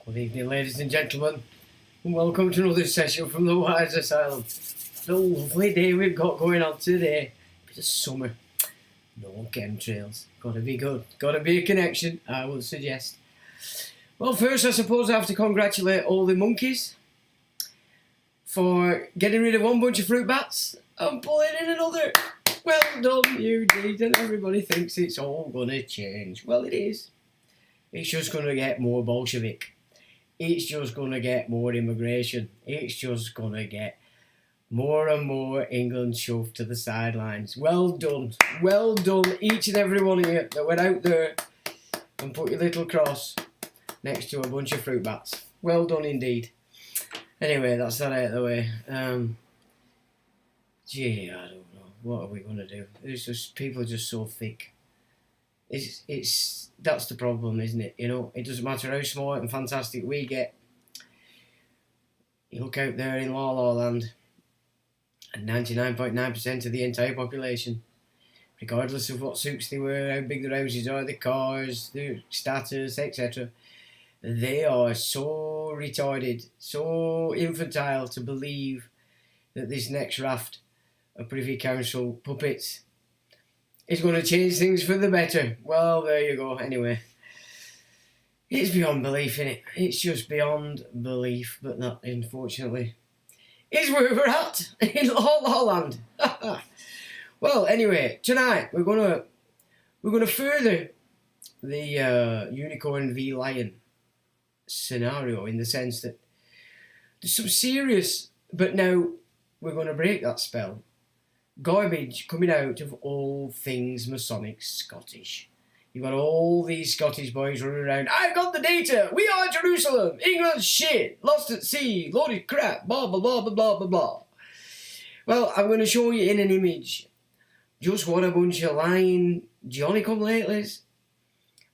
Good evening, ladies and gentlemen, and welcome to another session from the Wise Asylum. The lovely day we've got going on today. Bit of summer, no chemtrails. Gotta be good. Gotta be a connection, I would suggest. Well, first I suppose I have to congratulate all the monkeys for getting rid of one bunch of fruit bats and pulling in another. Well done, you did, and everybody thinks it's all gonna change. Well, it is. It's just gonna get more Bolshevik. It's just going to get more immigration. It's just going to get more and more England shoved to the sidelines. Well done. Well done, each and every one of you that went out there and put your little cross next to a bunch of fruit bats. Well done indeed. Anyway, that's that out of the way. Gee, I don't know. What are we going to do? It's just, people are just so thick. That's the problem, isn't it? You know, it doesn't matter how smart and fantastic we get. You look out there in La La Land, and 99.9% of the entire population, regardless of what suits they wear, how big their houses are, their cars, their status, etc., they are so retarded, so infantile to believe that this next raft of Privy Council puppets is going to change things for the better. Well, there you go. Anyway, it's beyond belief, innit? It's just beyond belief, but that, unfortunately, is where we're at in La La Land. Well, anyway, tonight we're gonna further the unicorn v lion scenario in the sense that there's some serious, but now we're going to break that spell, garbage coming out of all things Masonic Scottish. You've got all these Scottish boys running around, I've got the data, we are Jerusalem, England's shit, lost at sea, loaded crap, blah blah blah blah blah blah blah. Well, I'm going to show you in an image just what a bunch of lying Johnny-come-latelys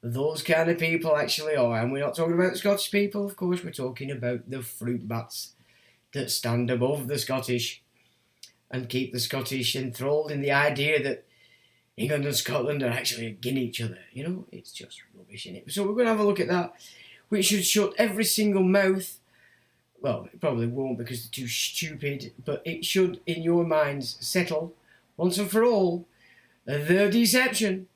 those kind of people actually are. And we're not talking about the Scottish people, of course, we're talking about the fruit bats that stand above the Scottish and keep the Scottish enthralled in the idea that England and Scotland are actually against each other. You know, it's just rubbish, innit? So we're going to have a look at that, which should shut every single mouth. Well, it probably won't because they're too stupid, but it should, in your minds, settle once and for all the deception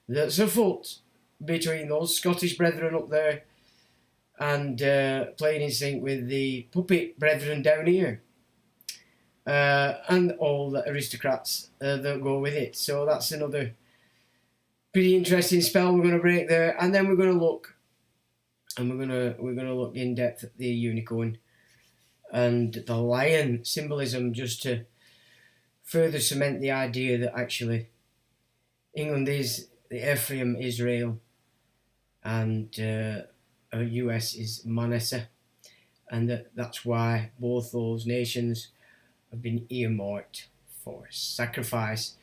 that's afoot between those Scottish brethren up there and playing in sync with the puppet brethren down here. And all the aristocrats that go with it. So that's another pretty interesting spell we're going to break there, and then we're going to look, and we're going to look in depth at the unicorn and the lion symbolism, just to further cement the idea that actually England is the Ephraim Israel, and US is Manasseh, and that's why both those nations have been earmarked for sacrifice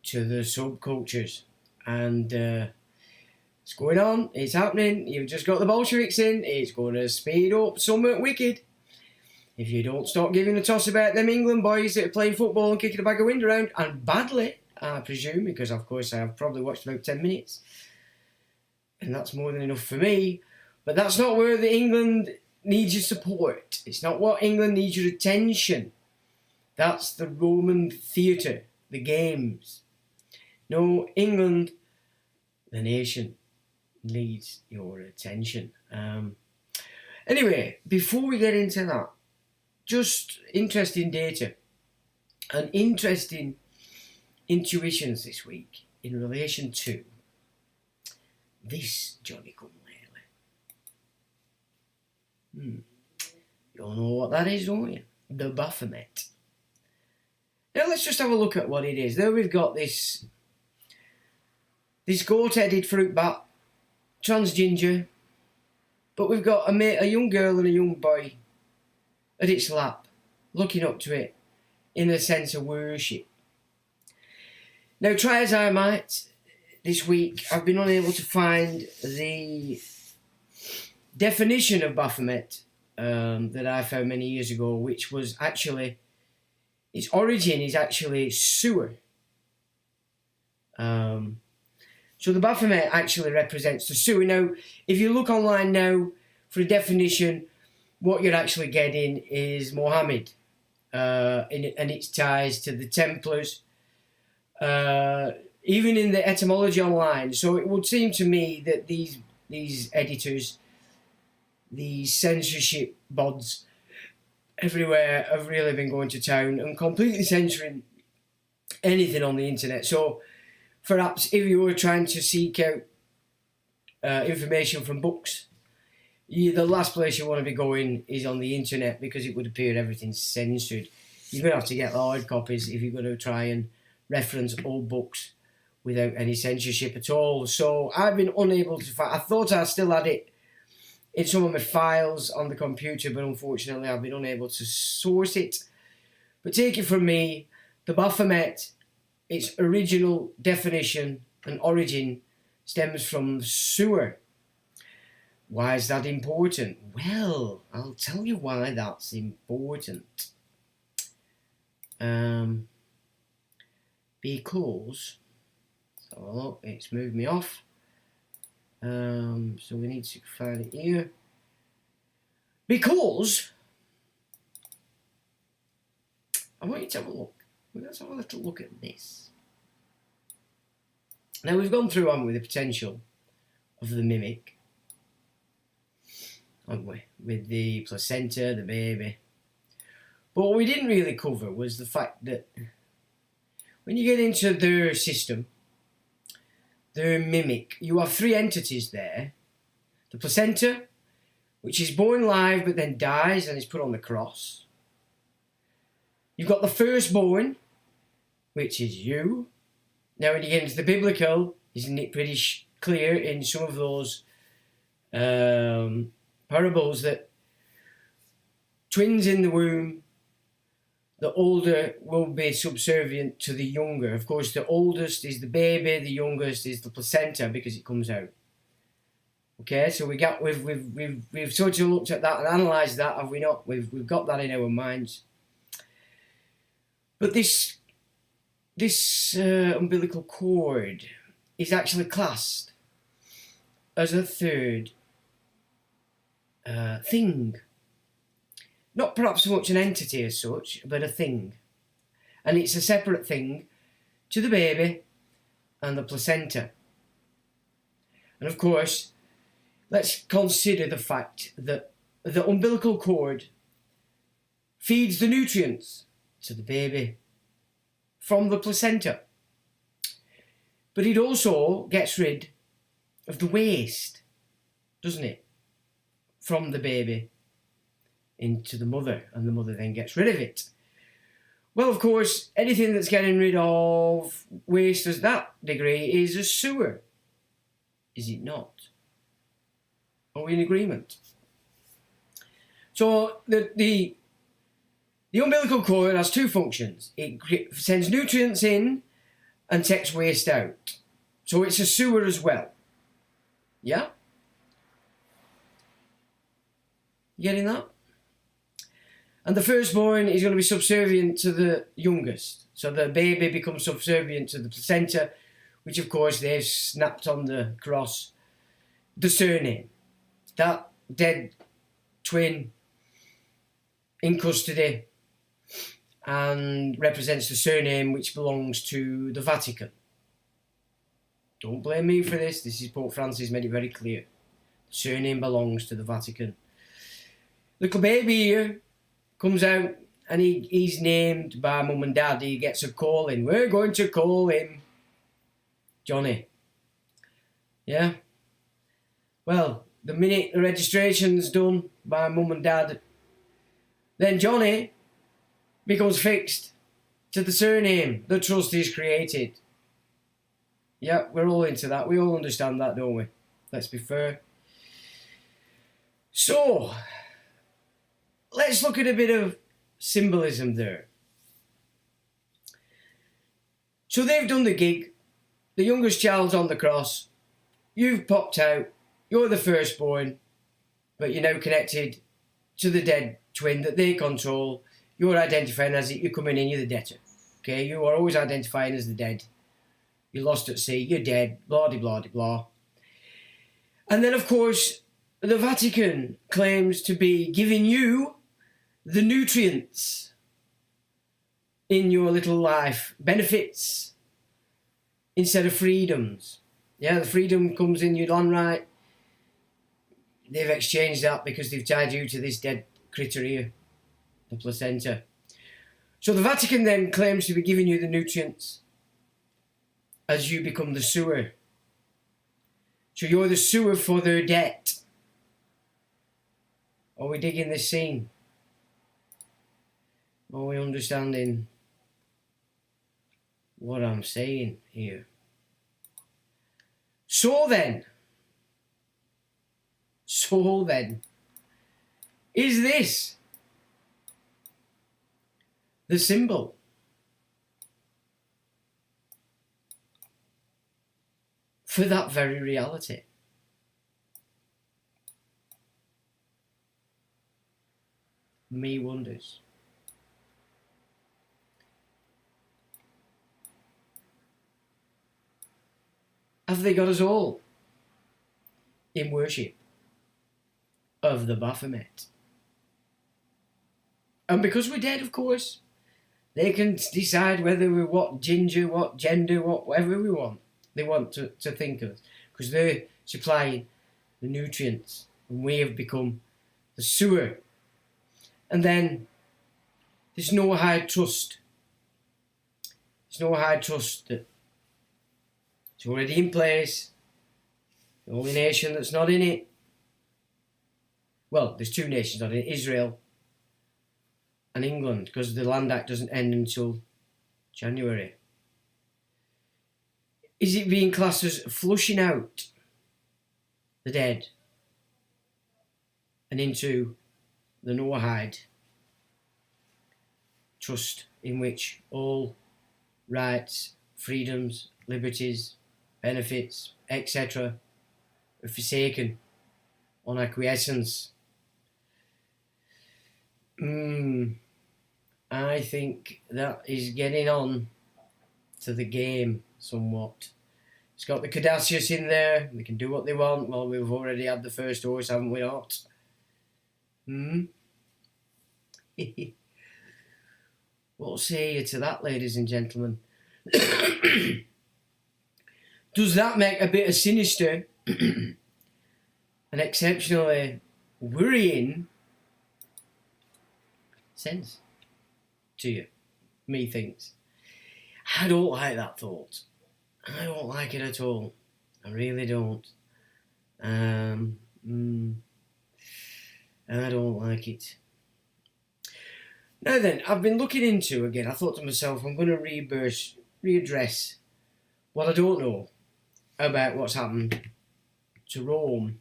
to the subcultures. And it's going on, it's happening, you've just got the Bolsheviks in, it's going to speed up something wicked. If you don't start giving a toss about them England boys that are playing football and kicking a bag of wind around, and badly, I presume, because of course I have probably watched about 10 minutes. and that's more than enough for me. But that's not where the England needs your support. It's not what England needs your attention. That's the Roman theatre, the games. No, England, the nation, needs your attention. Anyway, before we get into that, just interesting data and interesting intuitions this week in relation to this Johnny come lately. You all know what that is, don't you? The Baphomet. Now let's just have a look at what it is. There we've got this goat-headed fruit bat, trans-ginger, but we've got a young girl and a young boy at its lap, looking up to it in a sense of worship. Now, try as I might, this week I've been unable to find the definition of Baphomet that I found many years ago, which was actually, its origin is actually sewer. So the Baphomet actually represents the sewer. Now, if you look online now for a definition, what you're actually getting is Mohammed and its ties to the Templars, even in the etymology online. So it would seem to me that these editors, these censorship bods everywhere have really been going to town and completely censoring anything on the internet. So perhaps if you were trying to seek out information from books, the last place you want to be going is on the internet, because it would appear everything's censored. You're going to have to get the hard copies if you're going to try and reference old books without any censorship at all. So I've been unable to find. I thought I still had it in some of my files on the computer, but unfortunately I've been unable to source it. But take it from me, the Baphomet, its original definition and origin stems from the sewer. Why is that important? Well, I'll tell you why that's important. Because, so look, it's moved me off. So we need to find it here. Because I want you to have a look. Let's have a little look at this. Now we've gone through, haven't we, the potential of the mimic, haven't we, with the placenta, the baby. But what we didn't really cover was the fact that when you get into their system, their mimic, you have three entities there. The placenta, which is born live but then dies and is put on the cross. You've got the firstborn, which is you. Now when you get into the biblical, isn't it pretty clear in some of those parables that twins in the womb, the older will be subservient to the younger. Of course, the oldest is the baby, the youngest is the placenta because it comes out. Okay, so we've sort of looked at that and analysed that, have we not? We've got that in our minds. But this umbilical cord is actually classed as a third thing. Not perhaps so much an entity as such, but a thing. And it's a separate thing to the baby and the placenta. And of course, let's consider the fact that the umbilical cord feeds the nutrients to the baby from the placenta. But it also gets rid of the waste, doesn't it? From the baby into the mother, and the mother then gets rid of it. Well, of course, anything that's getting rid of waste to that degree is a sewer. Is it not? Are we in agreement? So the umbilical cord has two functions. It sends nutrients in and takes waste out. So it's a sewer as well. Yeah? You getting that? And the firstborn is going to be subservient to the youngest. So the baby becomes subservient to the placenta, which of course they've snapped on the cross the surname. That dead twin in custody and represents the surname which belongs to the Vatican. Don't blame me for this. This is Pope Francis made it very clear. The surname belongs to the Vatican. Little baby here comes out and he's named by mum and dad. He gets a call in. We're going to call him Johnny. Yeah? Well, the minute the registration's done by mum and dad, then Johnny becomes fixed to the surname the trustees created. Yeah, we're all into that. We all understand that, don't we? Let's be fair. So, let's look at a bit of symbolism there. So they've done the gig. The youngest child's on the cross. You've popped out. You're the firstborn. But you're now connected to the dead twin that they control. You're identifying as it. You're coming in. You're the debtor. Okay? You are always identifying as the dead. You're lost at sea. You're dead. Blah, de, blah, de, blah. And then, of course, the Vatican claims to be giving you the nutrients in your little life, benefits instead of freedoms. Yeah, the freedom comes in your land right. They've exchanged that because they've tied you to this dead critter here, the placenta. So the Vatican then claims to be giving you the nutrients as you become the sewer. So you're the sewer for their debt. Are we digging this scene? Are we understanding what I'm saying here? So then, is this the symbol for that very reality? Me wonders. Have they got us all in worship of the Baphomet? And because we're dead, of course, they can decide whether we're what ginger, what gender, whatever we want. They want to think of us. Because they're supplying the nutrients. And we have become the sewer. And then there's no high trust. There's no high trust that it's already in place. The only nation that's not in it. Well, there's two nations not in it, Israel and England, because the Land Act doesn't end until January. Is it being classed as flushing out the dead and into the Noahide trust in which all rights, freedoms, liberties, benefits, etc. are forsaken on acquiescence? I think that is getting on to the game somewhat. It's got the Caduceus in there. They can do what they want. Well, we've already had the first horse, haven't we not? What say you to that, ladies and gentlemen? Does that make a bit of sinister and exceptionally worrying sense to you? Methinks. I don't like that thought. I don't like it at all. I really don't. I don't like it. Now then, I've been looking into again. I thought to myself, I'm going to readdress what I don't know about what's happened to Rome,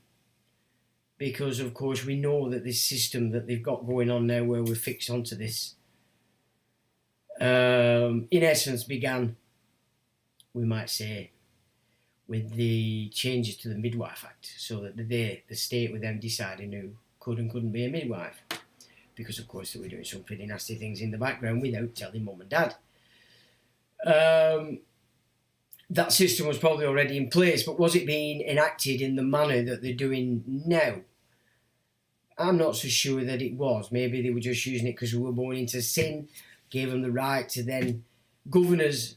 because of course we know that this system that they've got going on now, where we're fixed onto this, in essence began, we might say, with the changes to the Midwife Act, so that the state with them deciding who could and couldn't be a midwife, because of course they were doing some pretty nasty things in the background without telling mum and dad. that system was probably already in place, but was it being enacted in the manner that they're doing now? I'm not so sure that it was. Maybe they were just using it because we were born into sin, gave them the right to then govern us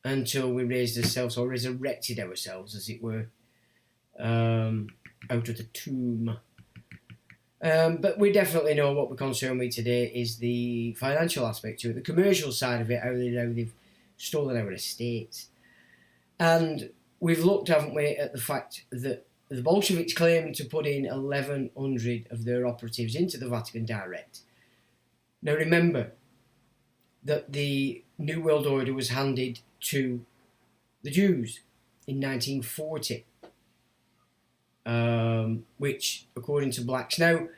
until we raised ourselves, or resurrected ourselves, as it were, out of the tomb. But we definitely know what we're concerned with today is the financial aspect to it, the commercial side of it, how they've stolen our estates. And we've looked, haven't we, at the fact that the Bolsheviks claimed to put in 1,100 of their operatives into the Vatican direct. Now remember that the New World Order was handed to the Jews in 1940, which, according to Blacks. Now,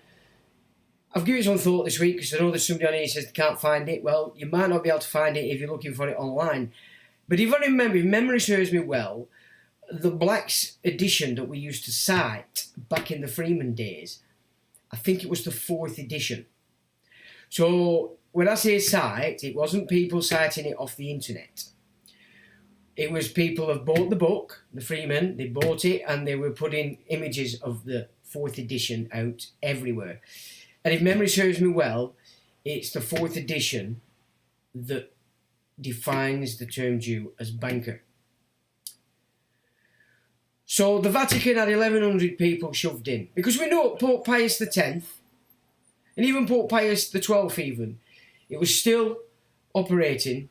I've given it some thought this week because I know there's somebody on here who says they can't find it. Well, you might not be able to find it if you're looking for it online. But if I remember, if memory serves me well, the Blacks edition that we used to cite back in the Freeman days, I think it was the 4th edition. So when I say cite, it wasn't people citing it off the internet. It was people have bought the book, the Freeman, they bought it and they were putting images of the 4th edition out everywhere. And if memory serves me well, it's the 4th edition that defines the term Jew as banker. So the Vatican had 1,100 people shoved in. Because we know Pope Pius X, and even Pope Pius XII even, it was still operating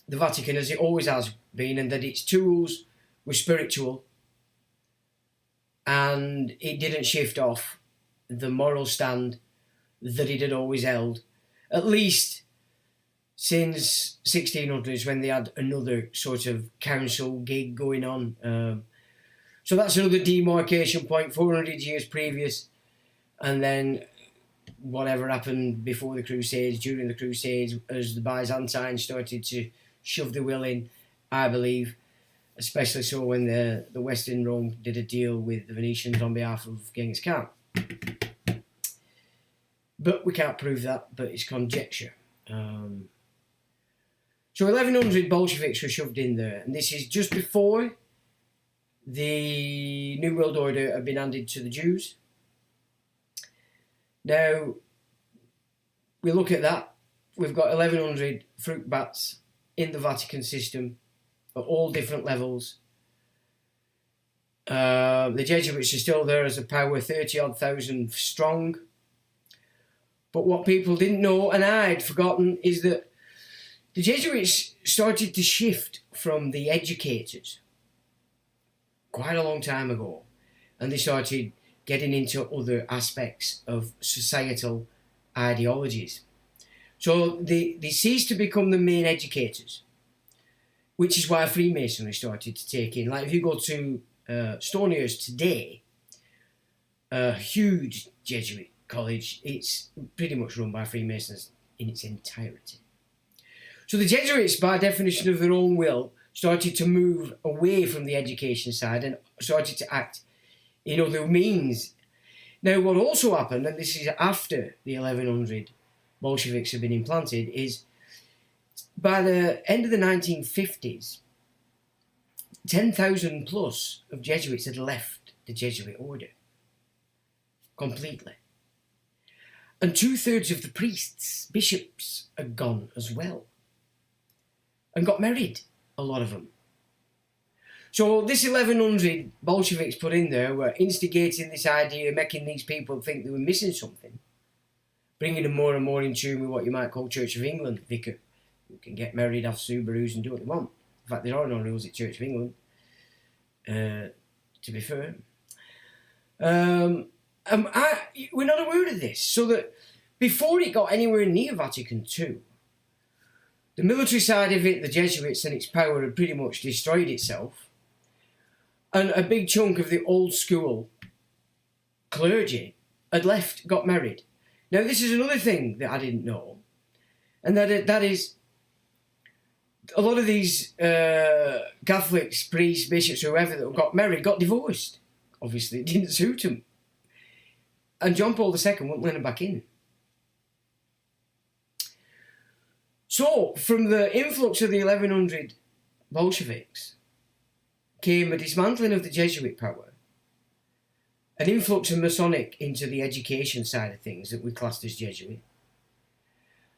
the Vatican as it always has been, and that its tools were spiritual, and it didn't shift off the moral stand that it had always held, at least since 1600s, when they had another sort of council gig going on. So that's another demarcation point, 400 years previous, and then whatever happened before the Crusades, during the Crusades, as the Byzantines started to shove the will in, I believe, especially so when the Western Rome did a deal with the Venetians on behalf of Genghis Khan. But we can't prove that, but it's conjecture. So 1,100 Bolsheviks were shoved in there, and this is just before the New World Order had been handed to the Jews. Now, we look at that, we've got 1,100 fruit bats in the Vatican system at all different levels. The Jesuits are still there as a power, 30-odd thousand strong. But what people didn't know, and I'd forgotten, is that the Jesuits started to shift from the educators quite a long time ago, and they started getting into other aspects of societal ideologies. So they ceased to become the main educators, which is why Freemasonry started to take in. Like if you go to Stonehurst today, a huge Jesuit college, it's pretty much run by Freemasons in its entirety. So the Jesuits, by definition of their own will, started to move away from the education side and started to act in other means. Now, what also happened, and this is after the 1,100 Bolsheviks have been implanted, is by the end of the 1950s, 10,000 plus of Jesuits had left the Jesuit order completely. And 2/3 of the priests, bishops, had gone as well and got married, a lot of them. So this 1,100 Bolsheviks put in there were instigating this idea, making these people think they were missing something, bringing them more and more in tune with what you might call Church of England vicar, who can get married, have Subarus and do what they want. In fact, there are no rules at Church of England, to be fair. We're not aware of this, so that before it got anywhere near Vatican II, the military side of it, the Jesuits and its power had pretty much destroyed itself, and a big chunk of the old school clergy had left, got married. Now this is another thing that I didn't know, and that is a lot of these Catholics, priests, bishops, whoever that got married got divorced. Obviously it didn't suit them. And John Paul II wouldn't let them back in. So, from the influx of the 1,100 Bolsheviks came a dismantling of the Jesuit power, an influx of Masonic into the education side of things that we classed as Jesuit,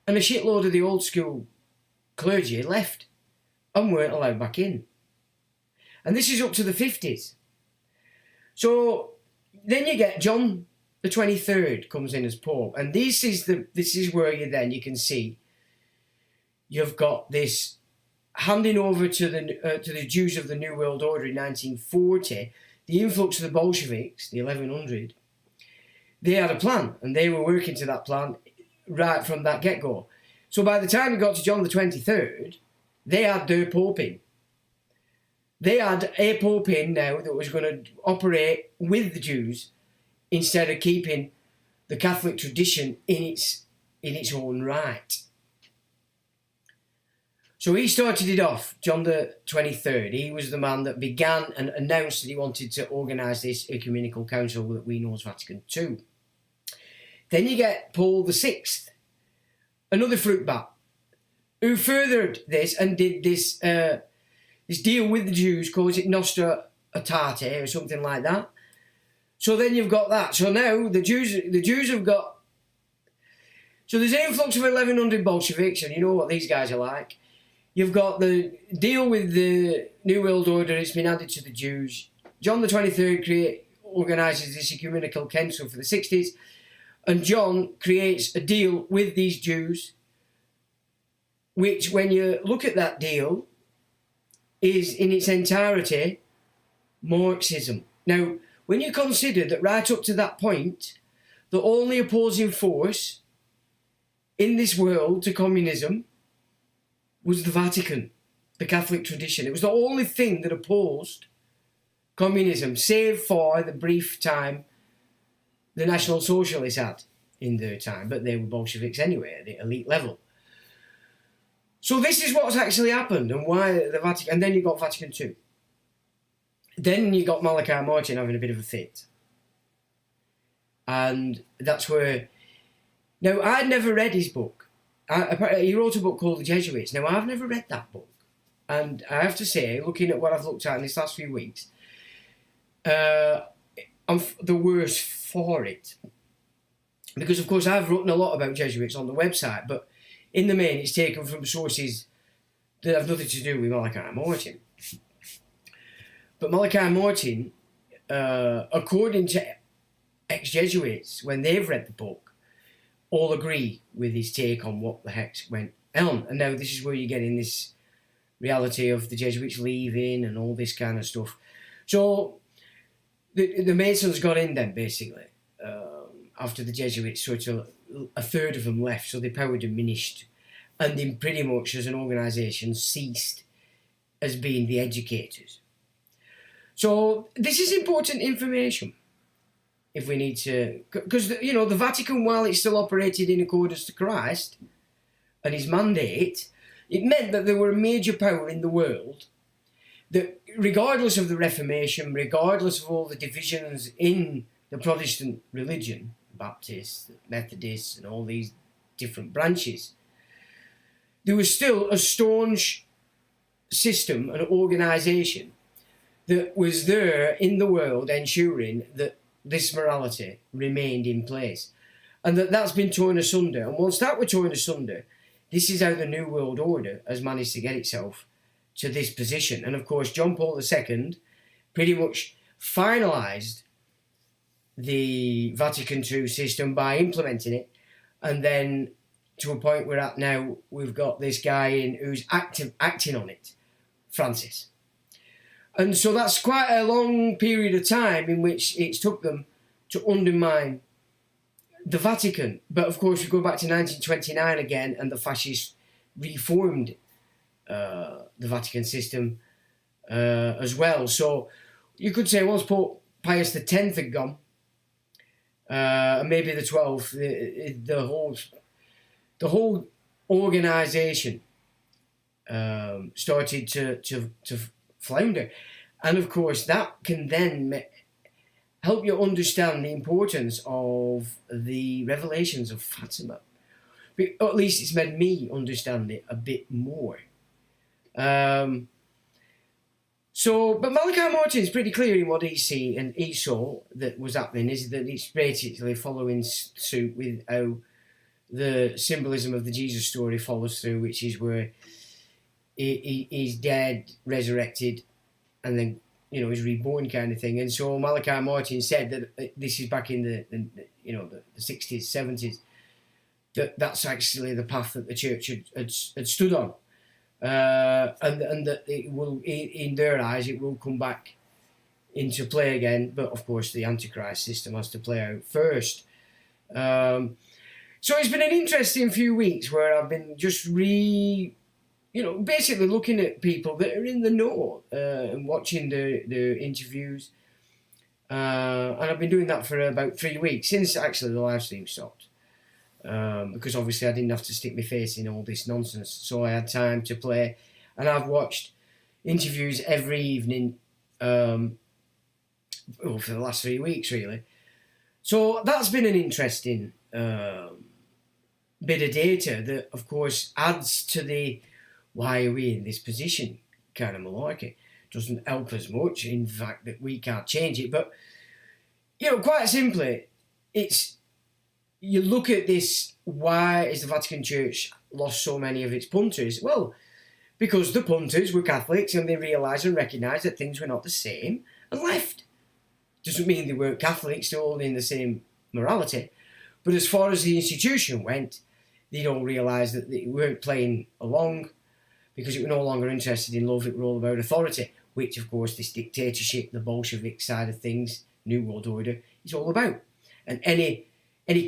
and a shitload of the old school clergy left and weren't allowed back in. And this is up to the 50s. So then you get John the 23rd comes in as Pope, and this is where you can see you've got this handing over to the Jews of the New World Order in 1940, the influx of the Bolsheviks, the 1100. They had a plan, and they were working to that plan right from that get-go. So by the time it got to John the 23rd, they had their Pope in. They had a Pope in now that was going to operate with the Jews instead of keeping the Catholic tradition in its own right. So he started it off, John the 23rd. He was the man that began and announced that he wanted to organise this ecumenical council that we know as Vatican II. Then you get Paul VI, another fruit bat, who furthered this and did this deal with the Jews, calls it Nostra Aetate or something like that. So then you've got that. So now the Jews have got... So there's an influx of 1100 Bolsheviks, and you know what these guys are like. You've got the deal with the New World Order, it's been added to the Jews. John the 23rd organises this ecumenical council for the 60s, and John creates a deal with these Jews, which, when you look at that deal, is in its entirety Marxism. Now, when you consider that right up to that point, the only opposing force in this world to communism was the Vatican, the Catholic tradition. It was the only thing that opposed communism, save for the brief time the National Socialists had in their time, but they were Bolsheviks anyway, at the elite level. So this is what's actually happened, and why the Vatican... And then you got Vatican II. Then you got Malachi Martin having a bit of a fit. And that's where... Now, I'd never read his book. He wrote a book called The Jesuits. Now, I've never read that book. And I have to say, looking at what I've looked at in these last few weeks, I'm the worse for it. Because, of course, I've written a lot about Jesuits on the website, but in the main, it's taken from sources that have nothing to do with Malachi Martin. But Malachi Martin, according to ex-Jesuits, when they've read the book, all agree with his take on what the heck went on. And now this is where you get in this reality of the Jesuits leaving and all this kind of stuff. So the Masons got in then, basically, after the Jesuits, sort of a third of them left, so their power diminished, and then pretty much as an organisation ceased as being the educators. So this is important information. If we need to, because the Vatican, while it still operated in accordance to Christ and his mandate, it meant that there were a major power in the world that, regardless of the Reformation, regardless of all the divisions in the Protestant religion, Baptists, Methodists, and all these different branches, there was still a staunch system, an organisation that was there in the world, ensuring that this morality remained in place, and that's been torn asunder. And once that were torn asunder, this is how the New World Order has managed to get itself to this position. And of course, John Paul II pretty much finalised the Vatican II system by implementing it, and then to a point we're at now, we've got this guy in who's acting on it, Francis. And so that's quite a long period of time in which it's took them to undermine the Vatican. But of course, we go back to 1929 again, and the fascists reformed the Vatican system as well. So you could say once Pope Pius X had gone, and maybe the 12th, the whole organisation started to flounder. And of course, that can then help you understand the importance of the revelations of Fatima. Or at least it's made me understand it a bit more. So, but Malachi Martin is pretty clear in what he saw that was happening, is that it's basically following suit with how the symbolism of the Jesus story follows through, which is where he's dead, resurrected, and then, you know, he's reborn kind of thing. And so Malachi Martin said that this is back in the 60s, 70s, that's actually the path that the church had stood on. And that it will, in their eyes, it will come back into play again. But of course, the Antichrist system has to play out first. So it's been an interesting few weeks where I've been just basically looking at people that are in the know and watching the interviews. And I've been doing that for about 3 weeks since actually the live stream stopped. Because obviously I didn't have to stick my face in all this nonsense, so I had time to play, and I've watched interviews every evening for the last 3 weeks really. So that's been an interesting bit of data that of course adds to the why are we in this position kind of malarkey. Doesn't help us much, in fact, that we can't change it, but quite simply, you look at this, why has the Vatican Church lost so many of its punters? Well, because the punters were Catholics and they realised and recognised that things were not the same and left. Doesn't mean they weren't Catholics, they're all in the same morality. But as far as the institution went, they'd all realised that they weren't playing along because it were no longer interested in love, it were all about authority, which of course this dictatorship, the Bolshevik side of things, New World Order, is all about. And any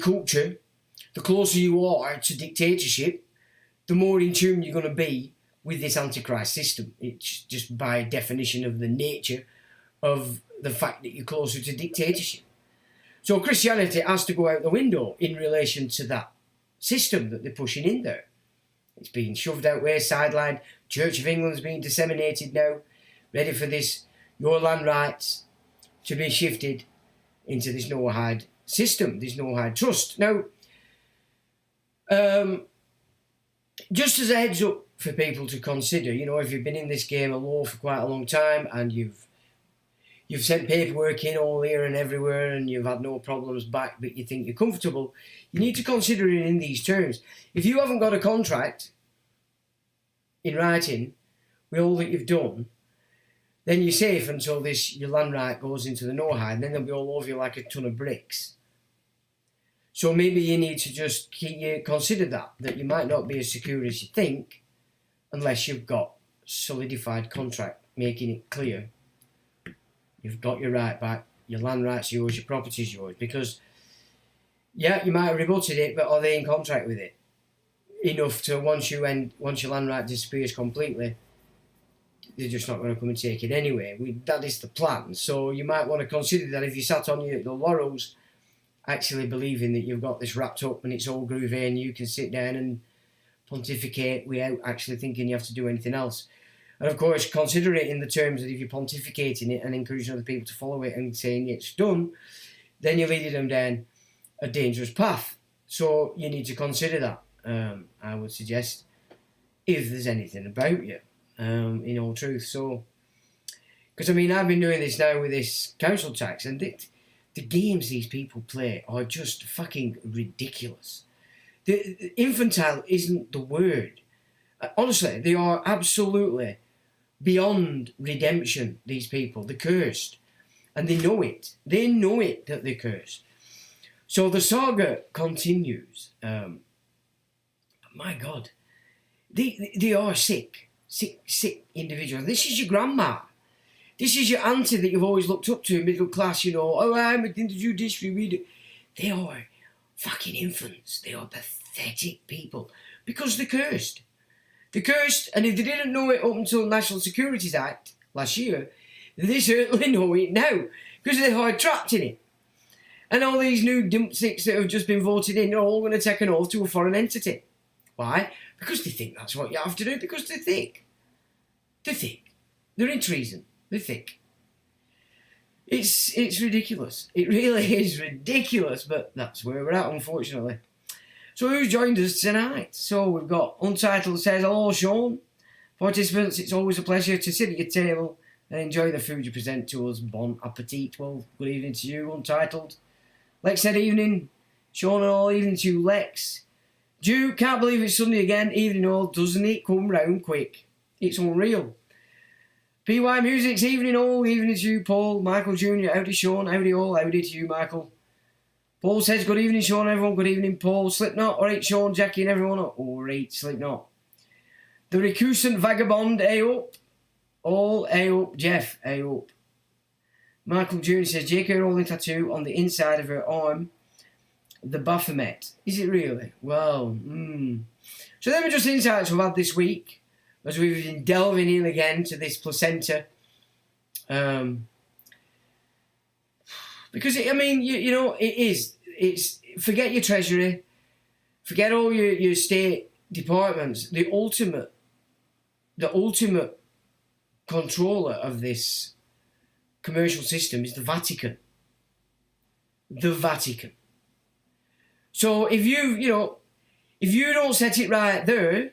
culture, the closer you are to dictatorship, the more in tune you're going to be with this Antichrist system. It's just by definition of the nature of the fact that you're closer to dictatorship. So Christianity has to go out the window in relation to that system that they're pushing in there. It's being shoved out there, sidelined. Church of England's being disseminated now, ready for this, your land rights, to be shifted into this no-hide system, this no-hide trust. Now, just as a heads up for people to consider, if you've been in this game of law for quite a long time and you've sent paperwork in all here and everywhere and you've had no problems back but you think you're comfortable, you need to consider it in these terms. If you haven't got a contract in writing with all that you've done, then you're safe until your land right goes into the no-hide, and then they'll be all over you like a ton of bricks. So maybe you need to just consider that you might not be as secure as you think unless you've got solidified contract making it clear you've got your right back, your land right's yours, your property's yours. Because, yeah, you might have rebutted it, but are they in contract with it? Enough to, once your land right disappears completely, they're just not going to come and take it anyway. That is the plan. So you might want to consider that if you sat on the laurels, actually believing that you've got this wrapped up and it's all groovy and you can sit down and pontificate without actually thinking you have to do anything else. And of course, consider it in the terms that if you're pontificating it and encouraging other people to follow it and saying it's done, then you're leading them down a dangerous path. So you need to consider that, I would suggest, if there's anything about you, in all truth. So, because I've been doing this now with this council tax, and the games these people play are just fucking ridiculous. The infantile isn't the word. Honestly, they are absolutely beyond redemption, these people. They're cursed. And they know it. They know it that they're cursed. So the saga continues. My God. They are sick individuals. This is your grandma. This is your auntie that you've always looked up to, middle class, oh, I'm in the judiciary. They are fucking infants. They are pathetic people. Because they're cursed. They're cursed, and if they didn't know it up until the National Security Act last year, they certainly know it now, because they are trapped in it. And all these new dipsticks that have just been voted in are all going to take an oath to a foreign entity. Why? Because they think that's what you have to do, because they're thick. They're thick. They're in treason. They're thick. It's ridiculous. It really is ridiculous, but that's where we're at, unfortunately. So who's joined us tonight? So we've got Untitled says, hello Sean. Participants, it's always a pleasure to sit at your table and enjoy the food you present to us. Bon appetit. Well, good evening to you, Untitled. Lex said evening. Sean and all, evening to you, Lex. Duke, can't believe it's Sunday again. Evening all, doesn't it come round quick? It's unreal. PY Music's evening all, evening to you, Paul. Michael Jr., howdy Sean, howdy all, howdy to you, Michael. Paul says, good evening, Sean, everyone. Good evening, Paul. Slipknot, alright, Sean, Jackie and everyone. Alright, Slipknot. The recusant vagabond, A up. All A up. Jeff, A up. Michael Jr. says, J.K. Rowling tattoo on the inside of her arm. The Baphomet. Is it really? Well, So them are just insights we've had this week as we've been delving in again to this placenta. Because, it's forget your treasury, forget all your state departments. The ultimate controller of this commercial system is the Vatican. The Vatican. So if you don't set it right there,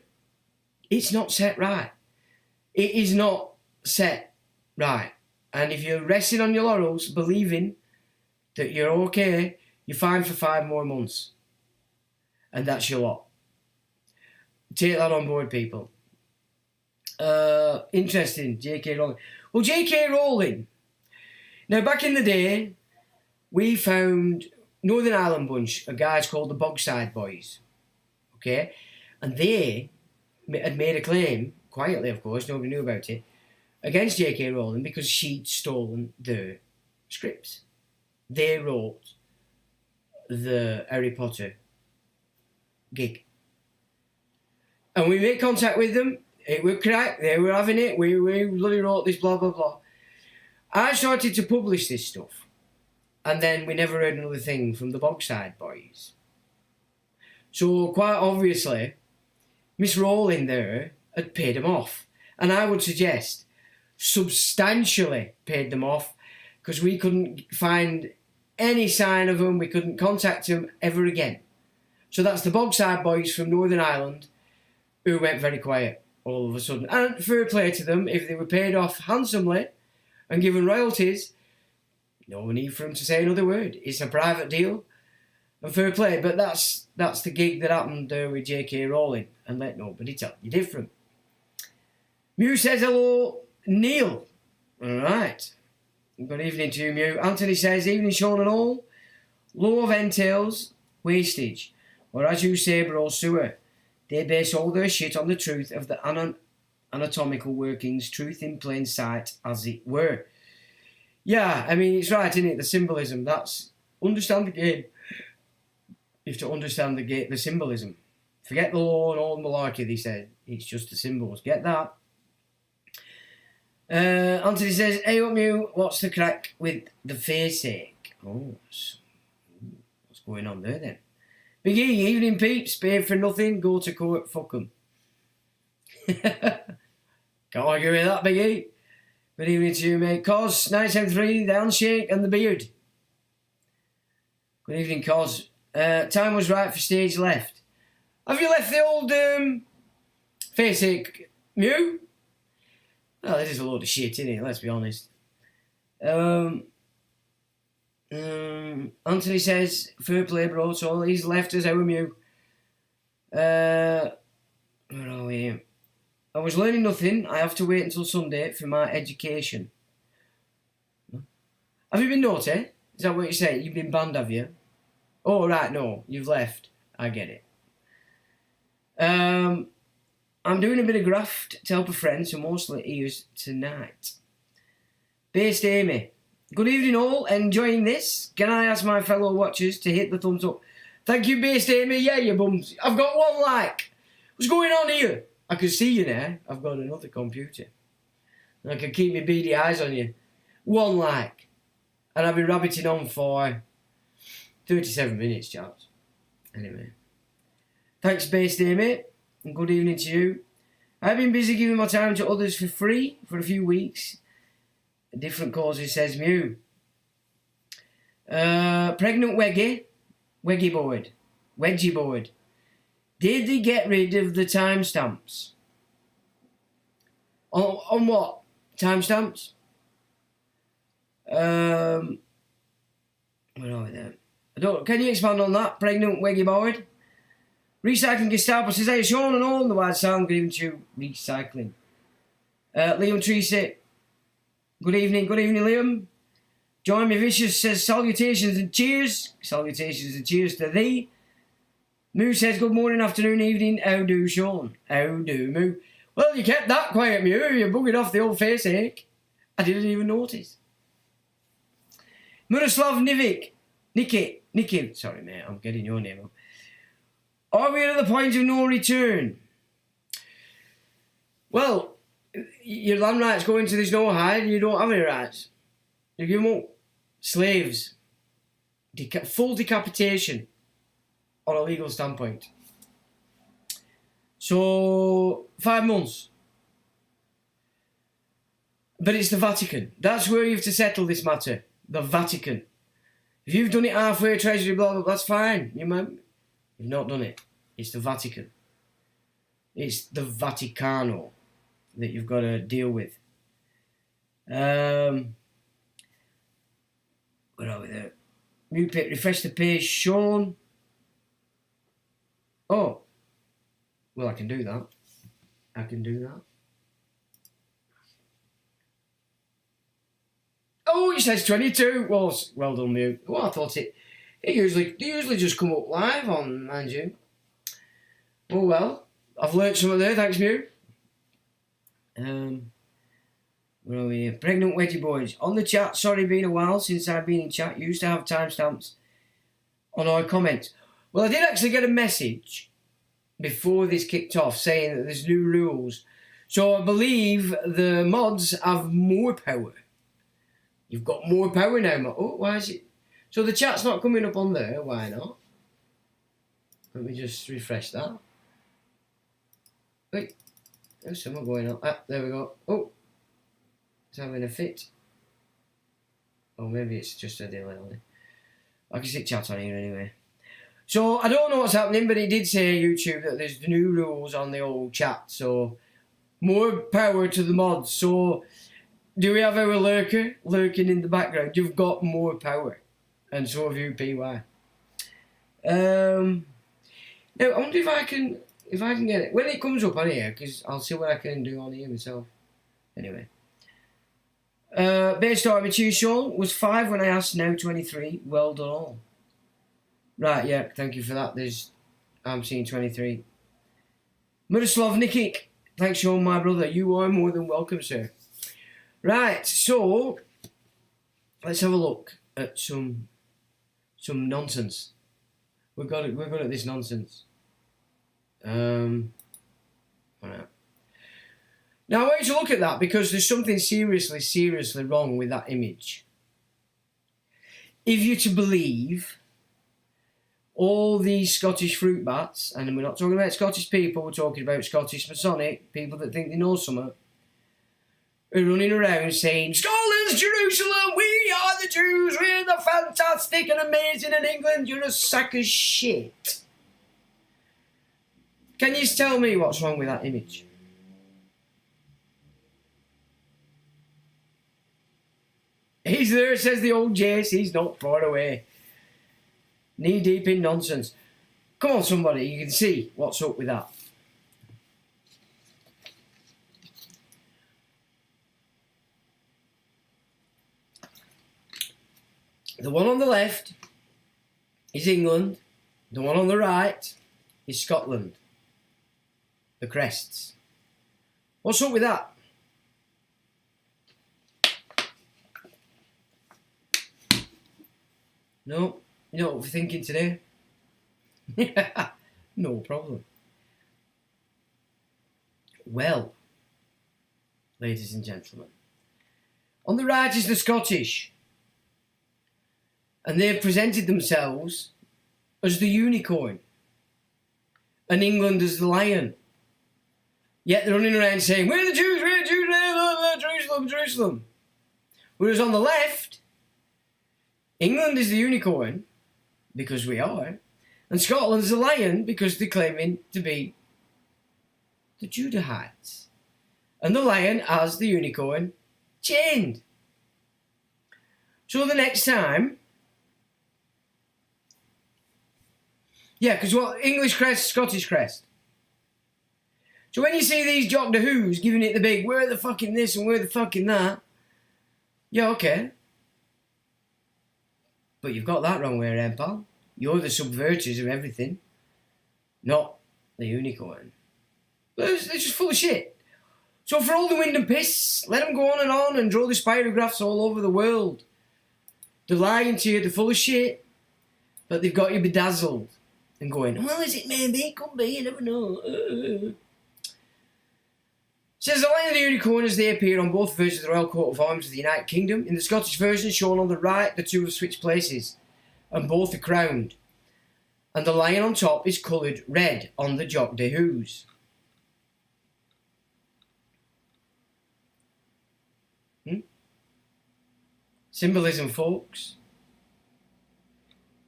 it's not set right. It is not set right. And if you're resting on your laurels, believing that you're okay, you're fine for 5 more months. And that's your lot. Take that on board, people. Interesting, J.K. Rowling. Well, J.K. Rowling. Now, back in the day, we found Northern Ireland bunch, a guys called the Bogside Boys. Okay? And they had made a claim, quietly of course, nobody knew about it, against J.K. Rowling because she'd stolen their scripts. They wrote the Harry Potter gig. And we made contact with them. It was correct. They were having it. We bloody wrote this, blah, blah, blah. I started to publish this stuff. And then we never heard another thing from the Bogside Boys. So quite obviously, Miss Rowling there had paid them off. And I would suggest substantially paid them off because we couldn't find any sign of them. We couldn't contact them ever again. So that's the Bogside Boys from Northern Ireland who went very quiet all of a sudden. And fair play to them, if they were paid off handsomely and given royalties, no need for them to say another word. It's a private deal and fair play. But that's the gig that happened there with J.K. Rowling. And let nobody tell you different. Mew says hello, Neil. All right. Good evening to you, Mew. Anthony says, evening, Sean and all. Law of entails wastage. Or as you say, bro, sewer. They base all their shit on the truth of the anatomical workings, truth in plain sight, as it were. Yeah, I mean, it's right, isn't it? The symbolism. That's, understand the game. You have to understand the symbolism. Forget the law and all the malarkey, they said. It's just the symbols. Get that? Anthony says, hey up you, what's the crack with the face ache? Oh, what's going on there then? Big E, evening peeps, paid for nothing, go to court, fuck 'em. Can't argue with that, Big E. Good evening to you, mate. Cos, 973, the handshake and the beard. Good evening, Cos. Time was right for stage left. Have you left the old face ache, Mew? Oh, this is a load of shit, isn't it? Let's be honest. Anthony says, fair play, bro. So he's left us, our Mew. Where are we? I was learning nothing. I have to wait until Sunday for my education. Have you been naughty? Is that what you say? You've been banned, have you? Oh, right, no. You've left. I get it. I'm doing a bit of graft to help a friend, so mostly ears tonight. Based Amy. Good evening all, enjoying this. Can I ask my fellow watchers to hit the thumbs up? Thank you, Based Amy. Yeah, you bums. I've got 1 like. What's going on here? I can see you now. I've got another computer. And I can keep my beady eyes on you. 1 like. And I've been rabbiting on for 37 minutes, Charles. Anyway. Thanks, Based Amy. And good evening to you. I've been busy giving my time to others for free for a few weeks. Different causes, says Mew. Pregnant Wedgie board. Did they get rid of the timestamps? On what? Timestamps? Where are we there? Can you expand on that? Pregnant Weggy Boyd. Recycling Gestapo says, hey, Sean and all in the wide sound, good evening to recycling. Liam Treacy, good evening, Liam. Join me Vicious says, salutations and cheers. Salutations and cheers to thee. Moo says, good morning, afternoon, evening. How do, Sean? How do, Moo? Well, you kept that quiet, Moo. You buggered off the old face ache. I didn't even notice. Miroslav Nicky, sorry mate, I'm getting your name up. Are we at the point of no return? Well, your land rights go into this no hide, you don't have any rights. You give them up. Slaves. Full decapitation on a legal standpoint. So, 5 months. But it's the Vatican. That's where you have to settle this matter. The Vatican. If you've done it halfway, Treasury, blah, blah, blah, that's fine. You've not done it. It's the Vatican. It's the Vaticano that you've got to deal with. Where are we there? New pit, refresh the page, Sean. Oh. Well, I can do that. I can do that. Oh, it says 22. Well done, Mew. Well, I thought they usually just come up live on, mind you. Oh well, I've learnt something there, thanks, Mew. Where are we here? Pregnant Wedgie Boys. On the chat, sorry, been a while since I've been in chat. Used to have timestamps on our comments. Well, I did actually get a message before this kicked off saying that there's new rules. So I believe the mods have more power. You've got more power now. Oh, why is it? So the chat's not coming up on there. Why not? Let me just refresh that. Wait. There's something going on. Ah, there we go. Oh. It's having a fit. Oh, maybe it's just a delay on it. I can see chat on here anyway. So, I don't know what's happening, but it did say YouTube that there's new rules on the old chat. So, more power to the mods. So, do we have our lurker lurking in the background? You've got more power. And so have you, PY. Now, I wonder if I can get it. When it comes up on here, because I'll see what I can do on here myself. Anyway. Base time with you, Sean, was 5 when I asked, now 23. Well done all. Right, yeah, thank you for that. I'm seeing 23. Miroslav Nikic. Thanks, Sean, my brother. You are more than welcome, sir. Right, so let's have a look at some nonsense. We're good at this nonsense. All right. Now I want you to look at that because there's something seriously wrong with that image. If you're to believe all these Scottish fruit bats, and we're not talking about Scottish people, we're talking about Scottish Masonic people that think they know something, are running around saying, Scotland's Jerusalem, we are the Jews, we're the fantastic and amazing in England, you're a sack of shit. Can you tell me what's wrong with that image? He's there, says the old Jace, he's not far away. Knee deep in nonsense. Come on, somebody, you can see what's up with that. The one on the left is England. The one on the right is Scotland. The crests. What's up with that? No, you know what we're thinking today? No problem. Well, ladies and gentlemen, on the right is the Scottish. And they've presented themselves as the unicorn. And England as the lion. Yet they're running around saying, we're the Jews, Jerusalem, Jerusalem. Whereas on the left, England is the unicorn, because we are, and Scotland's the lion, because they're claiming to be the Judahites. And the lion has the unicorn chained. So the next time, yeah, because what, English crest, Scottish crest. So when you see these Doctor Who's giving it the big, we're the fucking this and we're the fucking that, yeah, okay. But you've got that wrong way around, pal. You're the subverters of everything, not the unicorn. They're just full of shit. So for all the wind and piss, let them go on and draw the spirographs all over the world. They're lying to you, they're full of shit, but they've got you bedazzled and going, well, is it maybe? It could be, you never know. Says the lion and the unicorn as they appear on both versions of the Royal Coat of Arms of the United Kingdom. In the Scottish version shown on the right, the two have switched places, and both are crowned. And the lion on top is coloured red on the Jock de Who's. Symbolism, folks.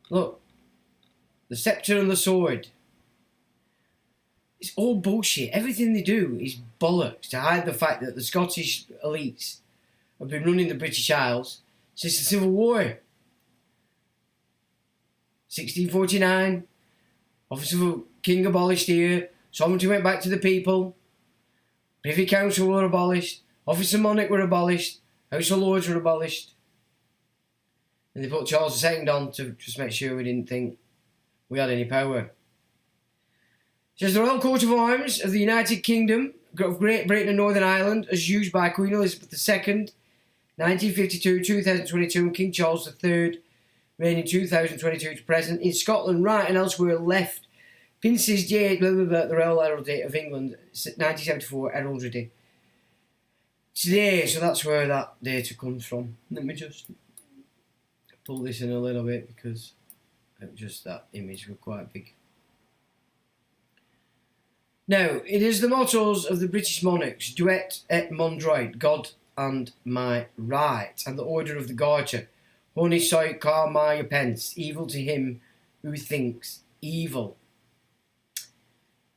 Look, the sceptre and the sword. It's all bullshit. Everything they do is bollocks to hide the fact that the Scottish elites have been running the British Isles since the Civil War. 1649, Office of King abolished here, sovereignty went back to the people, Privy Council were abolished, Office of Monarch were abolished, House of Lords were abolished. And they put Charles II on to just make sure we didn't think we had any power. It says the Royal Coat of Arms of the United Kingdom of Great Britain and Northern Ireland as used by Queen Elizabeth II, 1952-2022, and King Charles III, reigning 2022 to present. In Scotland, right and elsewhere left. Prince's J. The Royal Heraldry of England, 1974 Heraldry. Today, so that's where that data comes from. Let me just pull this in a little bit because just that image was quite big. Now, it is the mottos of the British monarchs, Duet et mon droit, God and my right, and the Order of the Garter, Honi soit car my pence, evil to him who thinks evil.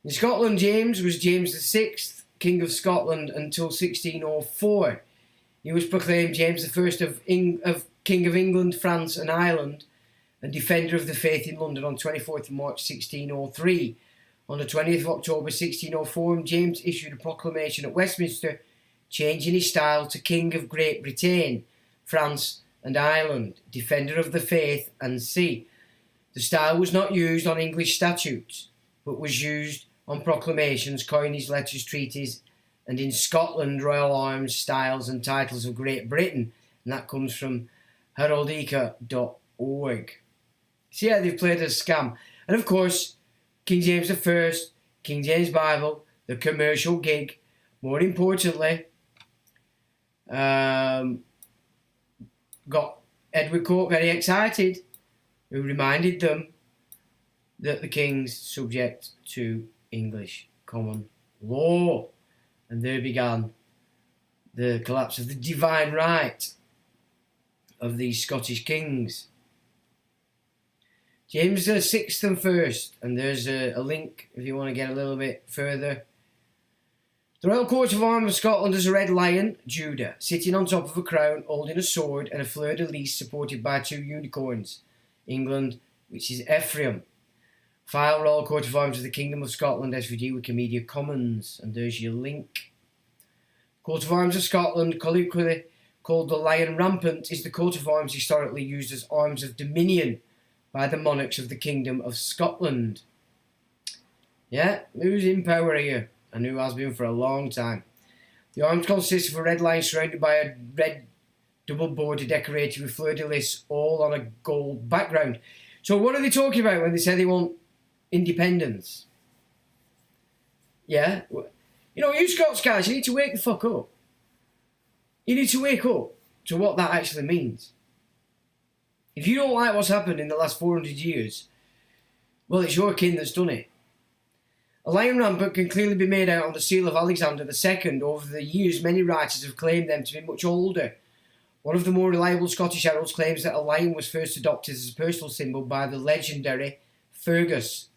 In Scotland, James was James VI, King of Scotland until 1604. He was proclaimed James I of King of England, France and Ireland, and Defender of the Faith in London on 24th of March 1603. On the 20th of October 1604, James issued a proclamation at Westminster changing his style to King of Great Britain, France and Ireland, Defender of the Faith and Sea. The style was not used on English statutes, but was used on proclamations, coinage, letters, treaties, and in Scotland, royal arms, styles and titles of Great Britain. And that comes from heraldica.org. See how they've played a scam. And of course, King James I, King James Bible, the commercial gig, more importantly, got Edward Coke very excited, who reminded them that the king's subject to English common law. And there began the collapse of the divine right of these Scottish kings. James the 6th and 1st, and there's a link if you want to get a little bit further. The Royal Coat of Arms of Scotland is a red lion, Judah, sitting on top of a crown, holding a sword and a fleur-de-lis supported by two unicorns. England, which is Ephraim. File Royal Coat of Arms of the Kingdom of Scotland, SVG, Wikimedia Commons, and there's your link. Coat of Arms of Scotland, colloquially called the Lion Rampant, is the coat of arms historically used as arms of dominion by the monarchs of the Kingdom of Scotland. Yeah, who's in power here? And who has been for a long time. The arms consist of a red line surrounded by a red double border decorated with fleur-de-lis, all on a gold background. So what are they talking about when they say they want independence? Yeah? You know, you Scots guys, you need to wake the fuck up. You need to wake up to what that actually means. If you don't like what's happened in the last 400 years, well, it's your kin that's done it. A lion rampant can clearly be made out on the seal of Alexander II. Over the years, many writers have claimed them to be much older. One of the more reliable Scottish heralds claims that a lion was first adopted as a personal symbol by the legendary Fergus.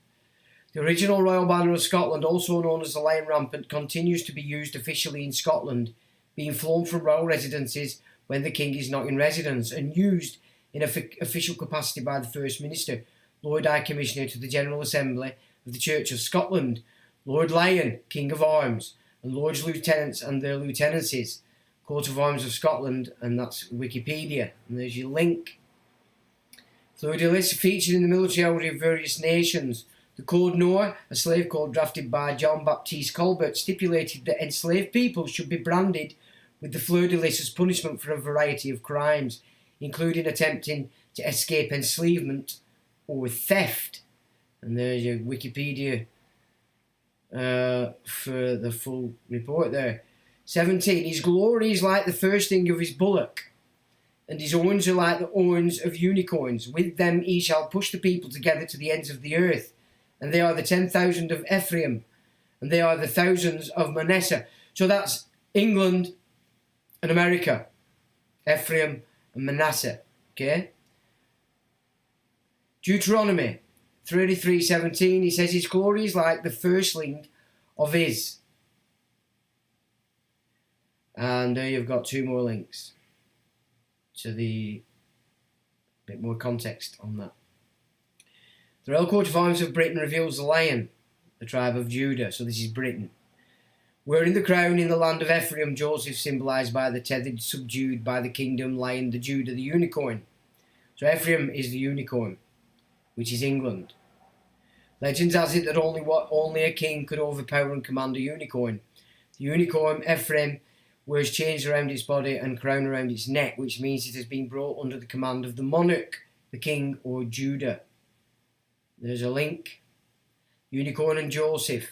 The original royal banner of Scotland, also known as the lion rampant, continues to be used officially in Scotland, being flown from royal residences, when the king is not in residence, and used in official capacity by the First Minister, Lord High Commissioner to the General Assembly of the Church of Scotland, Lord Lion, King of Arms, and Lords Lieutenants and their Lieutenancies, Coat of Arms of Scotland, and that's Wikipedia. And there's your link. Fleur-de-lis featured in the military order of various nations. The Code Noir, a slave code drafted by John Baptiste Colbert, stipulated that enslaved people should be branded with the fleur-de-lis as punishment for a variety of crimes, including attempting to escape enslavement or theft. And there's your Wikipedia for the full report there. 17. His glory is like the firsting of his bullock, and his horns are like the horns of unicorns. With them he shall push the people together to the ends of the earth. And they are the 10,000 of Ephraim, and they are the thousands of Manasseh. So that's England and America. Ephraim and Manasseh. Okay? Deuteronomy 33:17, he says his glory is like the firstling of his. And there you've got two more links to the bit more context on that. The Royal Coat of Arms of Britain reveals the lion, the tribe of Judah, so this is Britain. Wearing the crown in the land of Ephraim, Joseph symbolised by the tethered, subdued by the kingdom, lion, the Judah, the unicorn. So Ephraim is the unicorn, which is England. Legend has it that only a king could overpower and command a unicorn. The unicorn, Ephraim, wears chains around its body and crown around its neck, which means it has been brought under the command of the monarch, the king or Judah. There's a link. Unicorn and Joseph.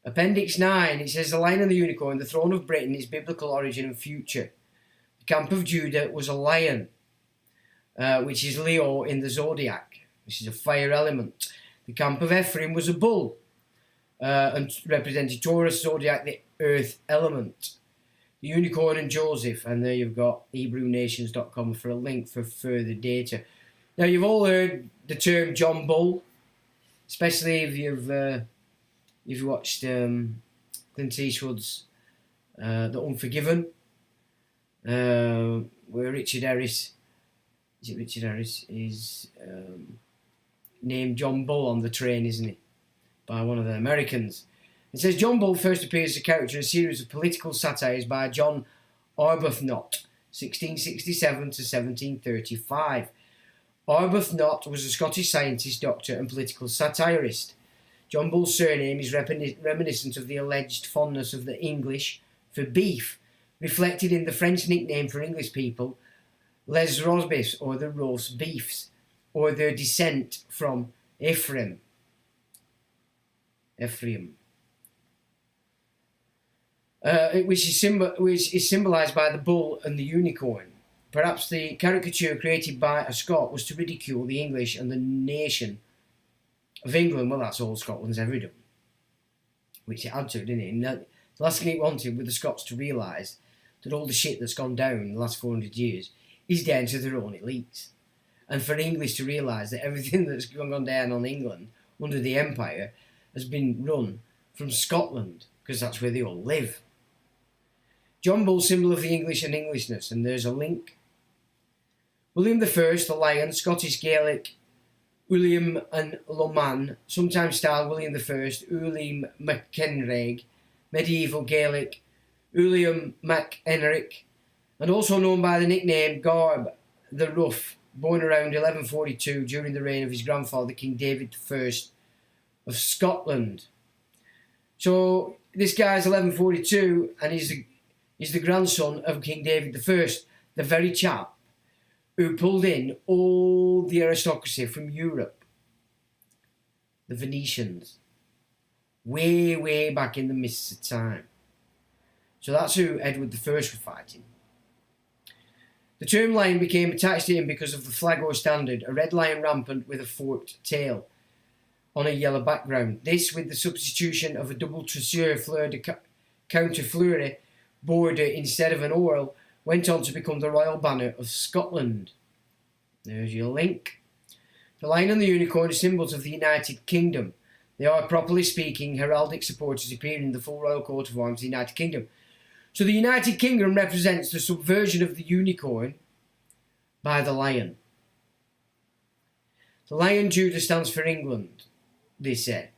Appendix 9, it says the lion and the unicorn, the throne of Britain, its biblical origin and future. The camp of Judah was a lion, which is Leo in the zodiac, which is a fire element. The camp of Ephraim was a bull, and represented Taurus zodiac, the earth element. The unicorn and Joseph, and there you've got HebrewNations.com for a link for further data. Now you've all heard the term John Bull, especially if you've watched Clint Eastwood's The Unforgiven, where Richard Harris is named John Bull on the train, isn't he, by one of the Americans. It says John Bull first appears as a character in a series of political satires by John Arbuthnot, 1667 to 1735. Arbuthnot was a Scottish scientist, doctor and political satirist. John Bull's surname is reminiscent of the alleged fondness of the English for beef, reflected in the French nickname for English people, les rosbifs, or the roast beefs, or their descent from Ephraim. Which is symbolised by the bull and the unicorn. Perhaps the caricature created by a Scot was to ridicule the English and the nation of England. Well, that's all Scotland's ever done. Which it had to, didn't it? And the last thing it wanted with the Scots to realise that all the shit that's gone down in the last 400 years is down to their own elites. And for English to realise that everything that's gone down on England under the Empire has been run from Scotland, because that's where they all live. John Bull, symbol of the English and Englishness, and there's a link. William I, the Lion, Scottish Gaelic, William and Loman, sometimes styled William I, Ulim MacEnraig, medieval Gaelic, Uliam MacEnric, and also known by the nickname Garb the Rough, born around 1142 during the reign of his grandfather, King David I of Scotland. So this guy's 1142, and he's the grandson of King David I, the very chap who pulled in all the aristocracy from Europe, the Venetians, way, way back in the mists of time. So that's who Edward I was fighting. The term lion became attached to him because of the flag or standard, a red lion rampant with a forked tail on a yellow background. This, with the substitution of a double tressure fleur de counter fleury border instead of an orle, went on to become the royal banner of Scotland. There's your link. The lion and the unicorn are symbols of the United Kingdom. They are, properly speaking, heraldic supporters appearing in the full royal coat of arms of the United Kingdom. So the United Kingdom represents the subversion of the unicorn by the lion. The lion Judah stands for England, they say.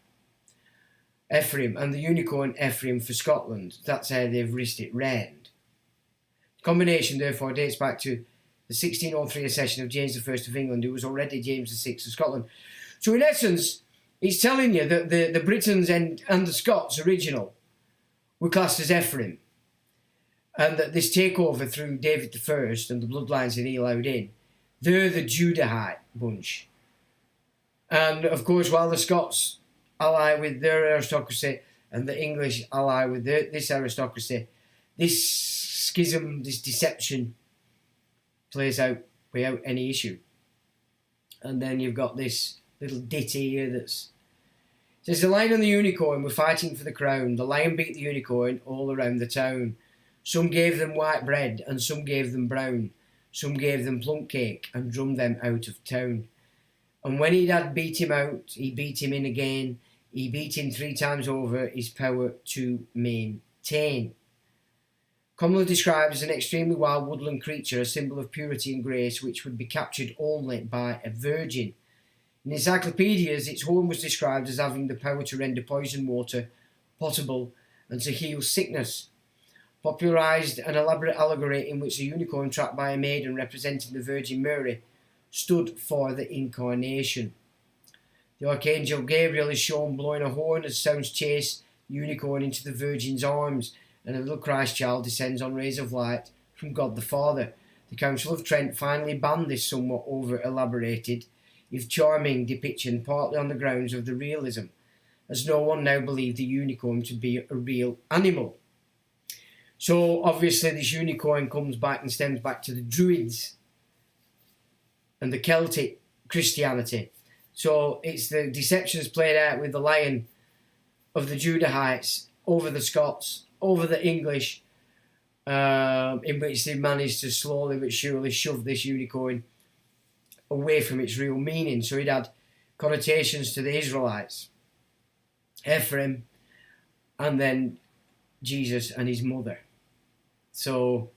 Ephraim, and the unicorn Ephraim for Scotland. That's how they've written it round. The combination, therefore, dates back to the 1603 accession of James I of England, who was already James VI of Scotland. So in essence, it's telling you that the Britons and the Scots original were classed as Ephraim, and that this takeover through David I and the bloodlines that he allowed in, they're the Judahite bunch. And of course, while the Scots ally with their aristocracy and the English ally with this aristocracy, this schism, this deception plays out without any issue. And then you've got this little ditty here that's says, the lion and the unicorn were fighting for the crown. The lion beat the unicorn all around the town. Some gave them white bread and some gave them brown. Some gave them plum cake and drummed them out of town. And when he had beat him out, he beat him in again. He beat him 3 times over, his power to maintain. Commonly described as an extremely wild woodland creature, a symbol of purity and grace, which would be captured only by a virgin. In encyclopedias, its horn was described as having the power to render poisoned water potable and to heal sickness. Popularised an elaborate allegory in which a unicorn trapped by a maiden representing the Virgin Mary stood for the incarnation. The Archangel Gabriel is shown blowing a horn as sounds chase the unicorn into the Virgin's arms, and a little Christ child descends on rays of light from God the Father. The Council of Trent finally banned this somewhat over-elaborated, if charming depiction, partly on the grounds of the realism, as no one now believed the unicorn to be a real animal. So obviously this unicorn comes back and stems back to the Druids and the Celtic Christianity. So it's the deceptions played out with the lion of the Judahites over the Scots, over the English, in which they managed to slowly but surely shove this unicorn away from its real meaning. So it had connotations to the Israelites, Ephraim, and then Jesus and his mother. So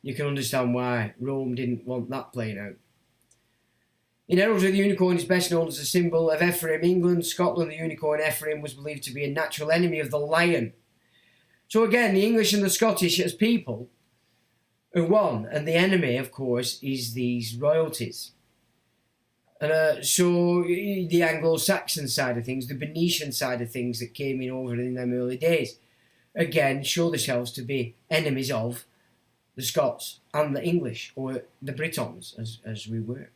you can understand why Rome didn't want that playing out. In Heraldry, the unicorn is best known as a symbol of Ephraim, England. Scotland, the unicorn Ephraim was believed to be a natural enemy of the lion. So again, the English and the Scottish as people are one, and the enemy, of course, is these royalties. So the Anglo-Saxon side of things, the Venetian side of things that came in over in them early days, again, show themselves to be enemies of the Scots and the English, or the Britons, as we were.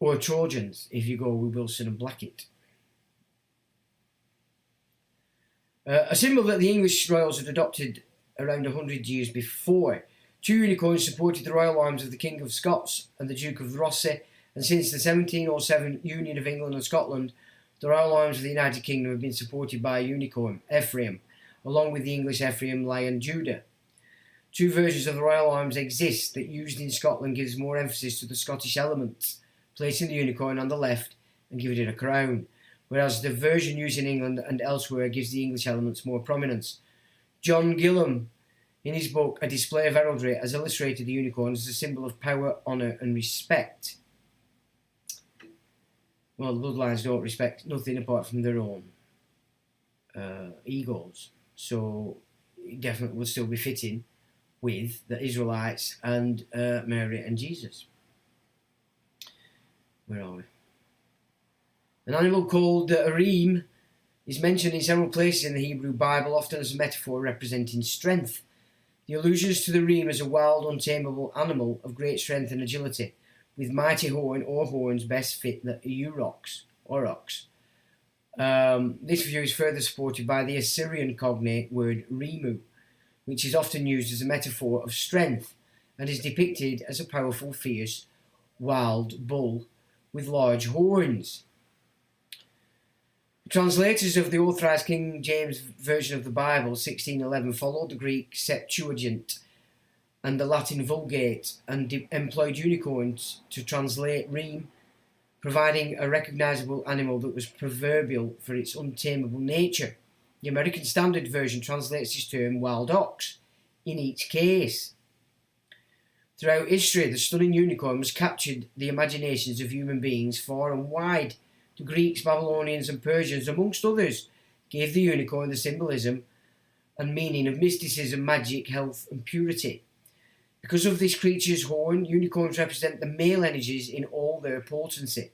Or Trojans, if you go with Wilson and Blackett. A symbol that the English royals had adopted around 100 years before. 2 unicorns supported the royal arms of the King of Scots and the Duke of Rosse, and since the 1707 Union of England and Scotland, the royal arms of the United Kingdom have been supported by a unicorn, Ephraim, along with the English Ephraim, lion, Judah. 2 versions of the royal arms exist that, used in Scotland, gives more emphasis to the Scottish elements, placing the unicorn on the left and giving it a crown, whereas the version used in England and elsewhere gives the English elements more prominence. John Gillam, in his book A Display of Heraldry, has illustrated the unicorn as a symbol of power, honour and respect. Well, the bloodlines don't respect nothing apart from their own egos, so it definitely would still be fitting with the Israelites and Mary and Jesus. Where are we? An animal called the Arim is mentioned in several places in the Hebrew Bible, often as a metaphor representing strength. The allusions to the Arim as a wild, untamable animal of great strength and agility, with mighty horn or horns best fit the aurochs. This view is further supported by the Assyrian cognate word Rimu, which is often used as a metaphor of strength and is depicted as a powerful, fierce, wild bull with large horns. The translators of the authorised King James Version of the Bible, 1611, followed the Greek Septuagint and the Latin Vulgate and employed unicorns to translate reem, providing a recognisable animal that was proverbial for its untamable nature. The American Standard Version translates this term wild ox in each case. Throughout history, the stunning unicorn has captured the imaginations of human beings far and wide. The Greeks, Babylonians and Persians, amongst others, gave the unicorn the symbolism and meaning of mysticism, magic, health and purity. Because of this creature's horn, unicorns represent the male energies in all their potency.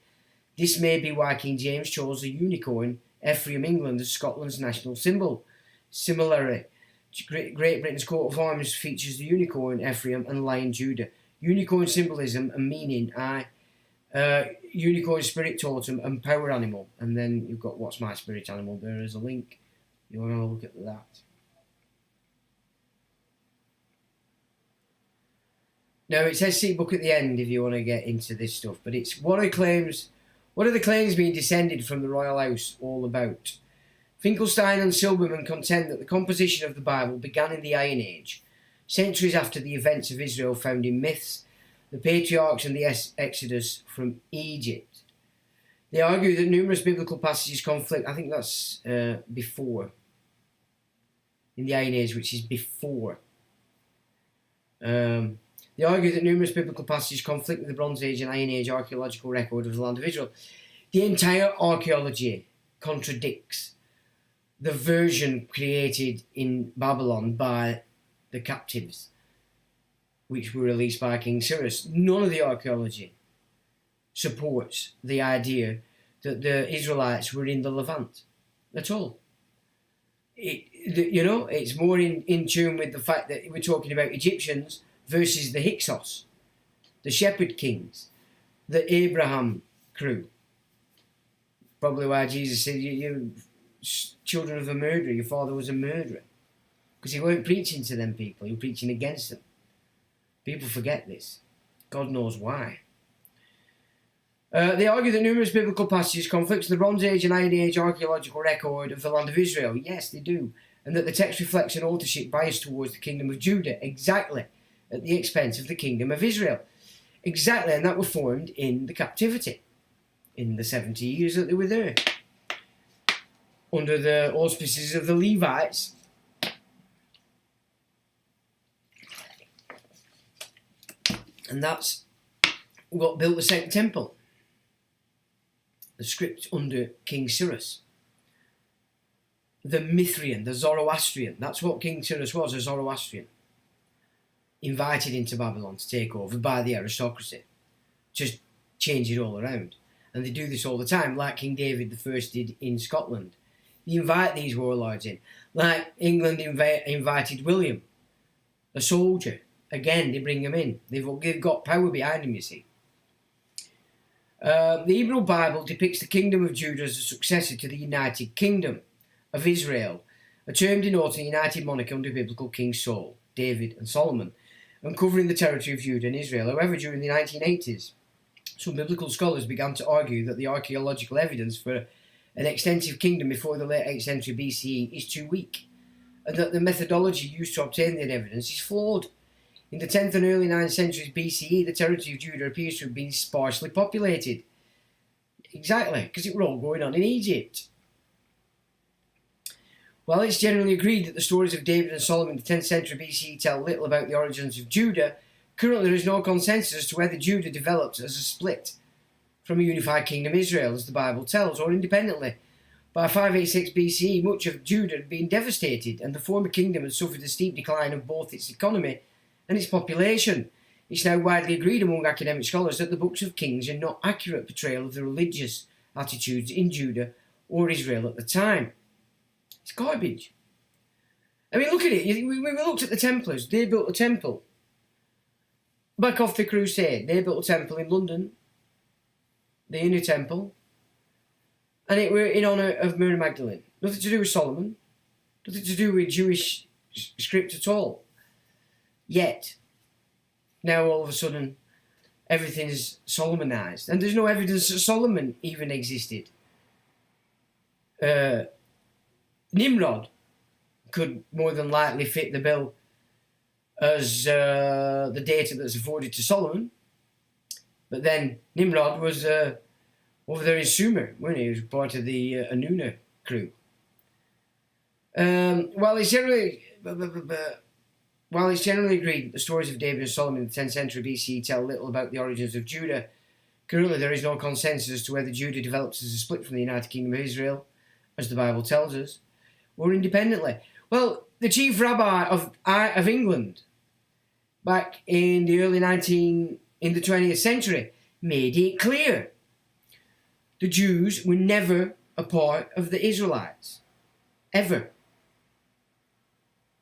This may be why King James chose the unicorn, Ephraim, England, as Scotland's national symbol. Similarly, Great Britain's coat of arms features the unicorn, Ephraim, and lion, Judah. Unicorn symbolism and meaning, unicorn spirit totem and power animal. And then you've got what's my spirit animal. There is a link. You want to look at that. Now it says see book at the end if you want to get into this stuff. But it's what are the claims being descended from the royal house all about? Finkelstein and Silberman contend that the composition of the Bible began in the Iron Age, centuries after the events of Israel found in myths, the patriarchs and the Exodus from Egypt. They argue that numerous biblical passages conflict, I think that's before, in the Iron Age, which is before. They argue that numerous biblical passages conflict with the Bronze Age and Iron Age archaeological record of the land of Israel. The entire archaeology contradicts the version created in Babylon by the captives, which were released by King Cyrus. None of the archaeology supports the idea that the Israelites were in the Levant at all. It's more in tune with the fact that we're talking about Egyptians versus the Hyksos, the shepherd kings, the Abraham crew. Probably why Jesus said, you children of a murderer, your father was a murderer. Because he weren't preaching to them people, he was preaching against them. People forget this. God knows why. They argue that numerous biblical passages conflict with the Bronze Age and Iron Age archaeological record of the land of Israel. Yes, they do. And that the text reflects an authorship bias towards the kingdom of Judah, exactly at the expense of the kingdom of Israel. Exactly, and that were formed in the captivity, in the 70 years that they were there, under the auspices of the Levites. And that's what built the Second Temple. The script under King Cyrus. The Mithrian, the Zoroastrian. That's what King Cyrus was, a Zoroastrian. Invited into Babylon to take over by the aristocracy. Just change it all around. And they do this all the time, like King David I did in Scotland. They invite these warlords in. Like England invited William, a soldier. Again, they bring him in. They've got power behind them, you see. The Hebrew Bible depicts the kingdom of Judah as a successor to the United Kingdom of Israel, a term denoting a united monarchy under biblical King Saul, David and Solomon, and covering the territory of Judah and Israel. However, during the 1980s, some biblical scholars began to argue that the archaeological evidence for an extensive kingdom before the late 8th century BCE is too weak, and that the methodology used to obtain that evidence is flawed. In the 10th and early 9th centuries BCE, the territory of Judah appears to have been sparsely populated. Exactly, because it were all going on in Egypt. While it's generally agreed that the stories of David and Solomon in the 10th century BCE tell little about the origins of Judah, currently there is no consensus as to whether Judah developed as a split from a unified kingdom Israel, as the Bible tells, or independently. By 586 BCE, much of Judah had been devastated, and the former kingdom had suffered a steep decline of both its economy and its population. It's now widely agreed among academic scholars that the books of Kings are not accurate portrayal of the religious attitudes in Judah or Israel at the time. It's garbage. I mean, look at it. We looked at the Templars. They built a temple. Back off the Crusade, they built a temple in London, the Inner Temple, and it were in honour of Mary Magdalene. Nothing to do with Solomon, nothing to do with Jewish script at all. Yet, now all of a sudden, everything's Solomonized, and there's no evidence that Solomon even existed. Nimrod could more than likely fit the bill as the data that's afforded to Solomon. But then Nimrod was over there in Sumer, wasn't he? He was part of the Anuna crew. While it's generally agreed that the stories of David and Solomon in the 10th century BCE tell little about the origins of Judah, currently there is no consensus as to whether Judah develops as a split from the United Kingdom of Israel, as the Bible tells us, or independently. Well, the chief rabbi of England, back in the 20th century, made it clear the Jews were never a part of the Israelites, ever.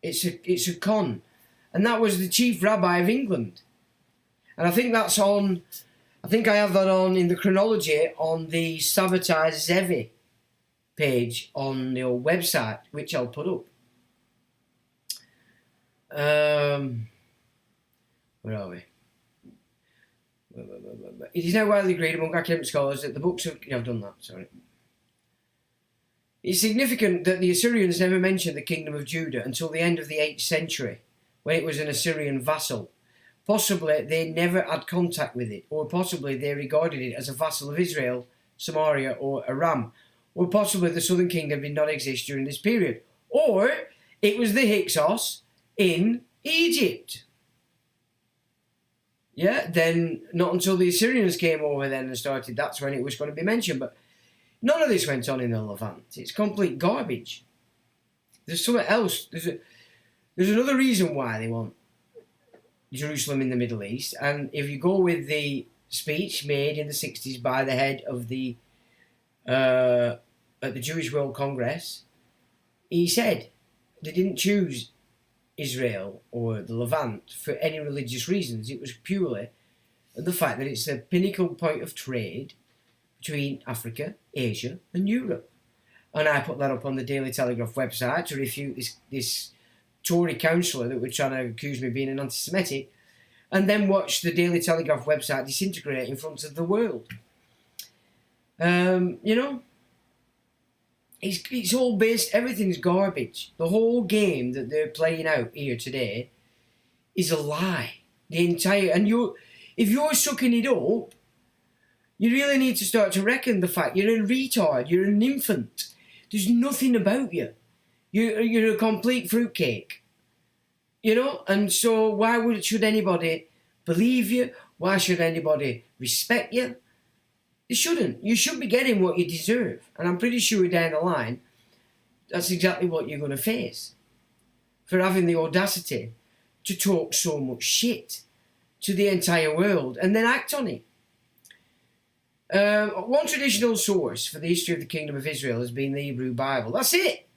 It's a con, and that was the chief rabbi of England, and I think that's on. I think I have that on in the chronology on the Sabotage Zevi page on your website, which I'll put up. Where are we? It is now widely agreed among academic scholars that the books of... I've done that, sorry. It's significant that the Assyrians never mentioned the kingdom of Judah until the end of the 8th century, when it was an Assyrian vassal. Possibly they never had contact with it, or possibly they regarded it as a vassal of Israel, Samaria, or Aram, or possibly the southern kingdom did not exist during this period, or it was the Hyksos in Egypt. Yeah, then not until the Assyrians came over then and started, that's when it was going to be mentioned. But none of this went on in the Levant. It's complete garbage. There's something else. There's another reason why they want Jerusalem in the Middle East. And if you go with the speech made in the 60s by the head of the at the Jewish World Congress, he said they didn't choose Israel or the Levant for any religious reasons. It was purely the fact that it's the pinnacle point of trade between Africa, Asia and Europe. And I put that up on the Daily Telegraph website to refute this Tory councillor that were trying to accuse me of being an anti-Semitic, and then watch the Daily Telegraph website disintegrate in front of the world. It's all based, everything's garbage. The whole game that they're playing out here today is a lie. The entire, and if you're sucking it up, you really need to start to reckon the fact you're a retard, you're an infant. There's nothing about you. You're a complete fruitcake. And so why should anybody believe you? Why should anybody respect you? You shouldn't. You should be getting what you deserve. And I'm pretty sure down the line, that's exactly what you're going to face. For having the audacity to talk so much shit to the entire world and then act on it. One traditional source for the history of the Kingdom of Israel has been the Hebrew Bible. That's it.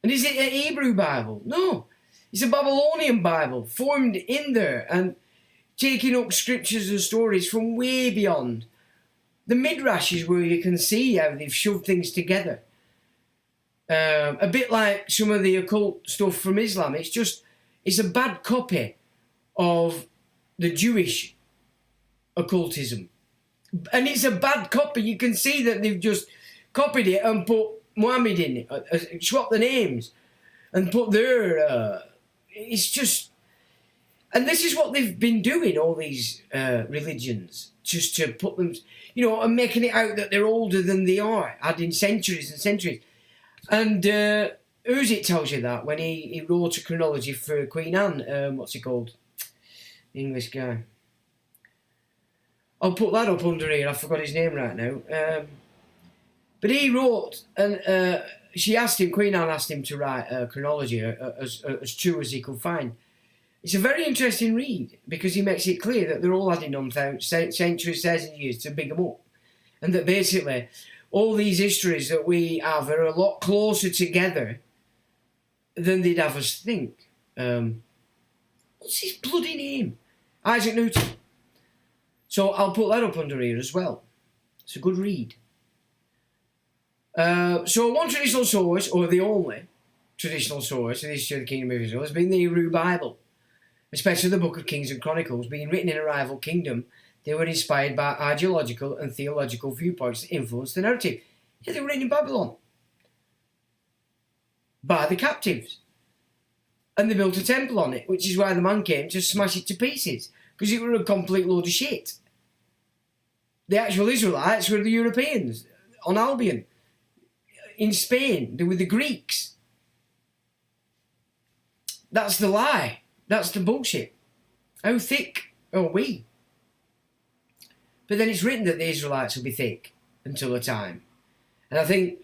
And is it a Hebrew Bible? No. It's a Babylonian Bible formed in there and taking up scriptures and stories from way beyond. The Midrash is where you can see how they've shoved things together. A bit like some of the occult stuff from Islam. It's a bad copy of the Jewish occultism. And it's a bad copy. You can see that they've just copied it and put Muhammad in it, swapped the names and put their... it's just... And this is what they've been doing, all these religions, just to put them... and making it out that they're older than they are, adding centuries and centuries. And Urzit tells you that when he wrote a chronology for Queen Anne. What's he called? The English guy. I'll put that up under here. I forgot his name right now. But he wrote, and Queen Anne asked him to write a chronology as true as he could find. It's a very interesting read because he makes it clear that they're all adding on centuries, thousands of years to big them up. And that basically all these histories that we have are a lot closer together than they'd have us think. What's his bloody name? Isaac Newton. So I'll put that up under here as well. It's a good read. So one traditional source, or the only traditional source in the history of the Kingdom of Israel, has been the Hebrew Bible. Especially the Book of Kings and Chronicles, being written in a rival kingdom, they were inspired by ideological and theological viewpoints that influenced the narrative. Yeah, they were written in Babylon. By the captives. And they built a temple on it, which is why the man came to smash it to pieces. Because it was a complete load of shit. The actual Israelites were the Europeans on Albion. In Spain, they were the Greeks. That's the lie. That's the bullshit. How thick are we? But then it's written that the Israelites will be thick until a time. And I think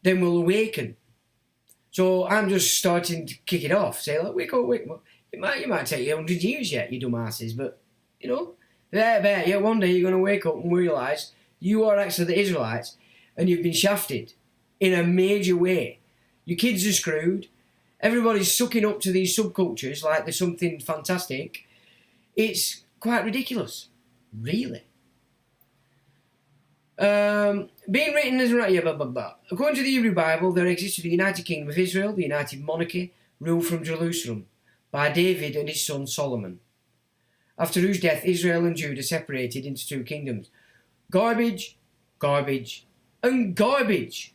then we'll awaken. So I'm just starting to kick it off. Say, look, wake up. It might take you 100 years yet, you dumbasses. But, one day you're going to wake up and realise you are actually the Israelites and you've been shafted in a major way. Your kids are screwed. Everybody's sucking up to these subcultures like there's something fantastic. It's quite ridiculous. Really. Being written as according to the Hebrew Bible, there existed the United Kingdom of Israel, the United Monarchy, ruled from Jerusalem by David and his son Solomon, after whose death Israel and Judah separated into two kingdoms. Garbage, and garbage.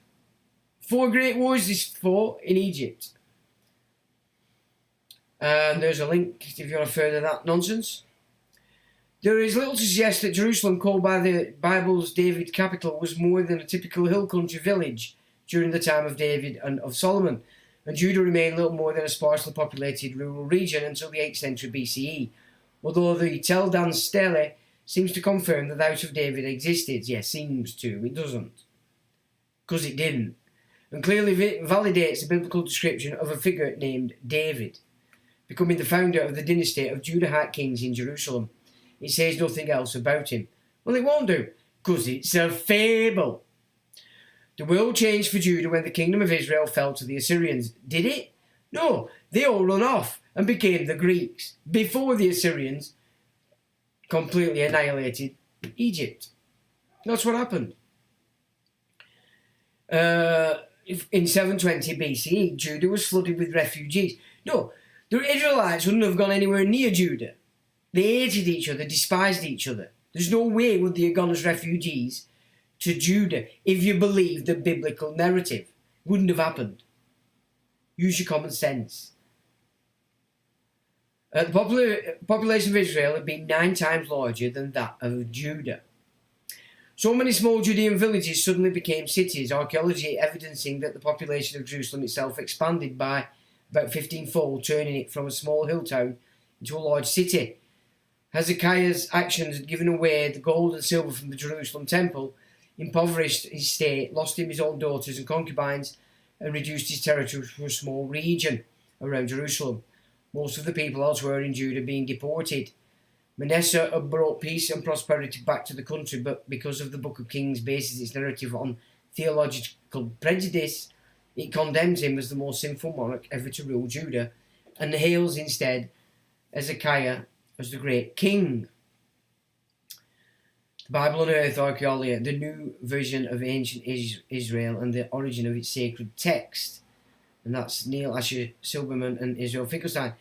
4 great wars this fought in Egypt. And there's a link if you want to further that nonsense. There is little to suggest that Jerusalem, called by the Bible's David capital, was more than a typical hill country village during the time of David and of Solomon, and Judah remained little more than a sparsely populated rural region until the 8th century BCE, although the Tel Dan Stele seems to confirm that the House of David existed. Yes, seems to. It doesn't. Because it didn't. And clearly validates the biblical description of a figure named David, becoming the founder of the dynasty of Judahite kings in Jerusalem. It says nothing else about him. Well, it won't do, because it's a fable. The world changed for Judah when the kingdom of Israel fell to the Assyrians. Did it? No, they all run off and became the Greeks before the Assyrians completely annihilated Egypt. That's what happened. In 720 BCE, Judah was flooded with refugees. No, the Israelites wouldn't have gone anywhere near Judah. They hated each other, despised each other. There's no way would they have gone as refugees to Judah if you believe the biblical narrative. It wouldn't have happened. Use your common sense. The population of Israel had been 9 times larger than that of Judah. So many small Judean villages suddenly became cities, archaeology evidencing that the population of Jerusalem itself expanded by about 15-fold, turning it from a small hill town into a large city. Hezekiah's actions had given away the gold and silver from the Jerusalem temple, impoverished his state, lost him his own daughters and concubines, and reduced his territory to a small region around Jerusalem, most of the people elsewhere in Judah being deported. Manasseh had brought peace and prosperity back to the country, but because of the Book of Kings bases its narrative on theological prejudice, it condemns him as the most sinful monarch ever to rule Judah, and hails instead Hezekiah as the great king. The Bible on Earth, Archaeology, the new version of ancient Israel and the origin of its sacred text. And that's Neil Asher Silberman and Israel Finkelstein.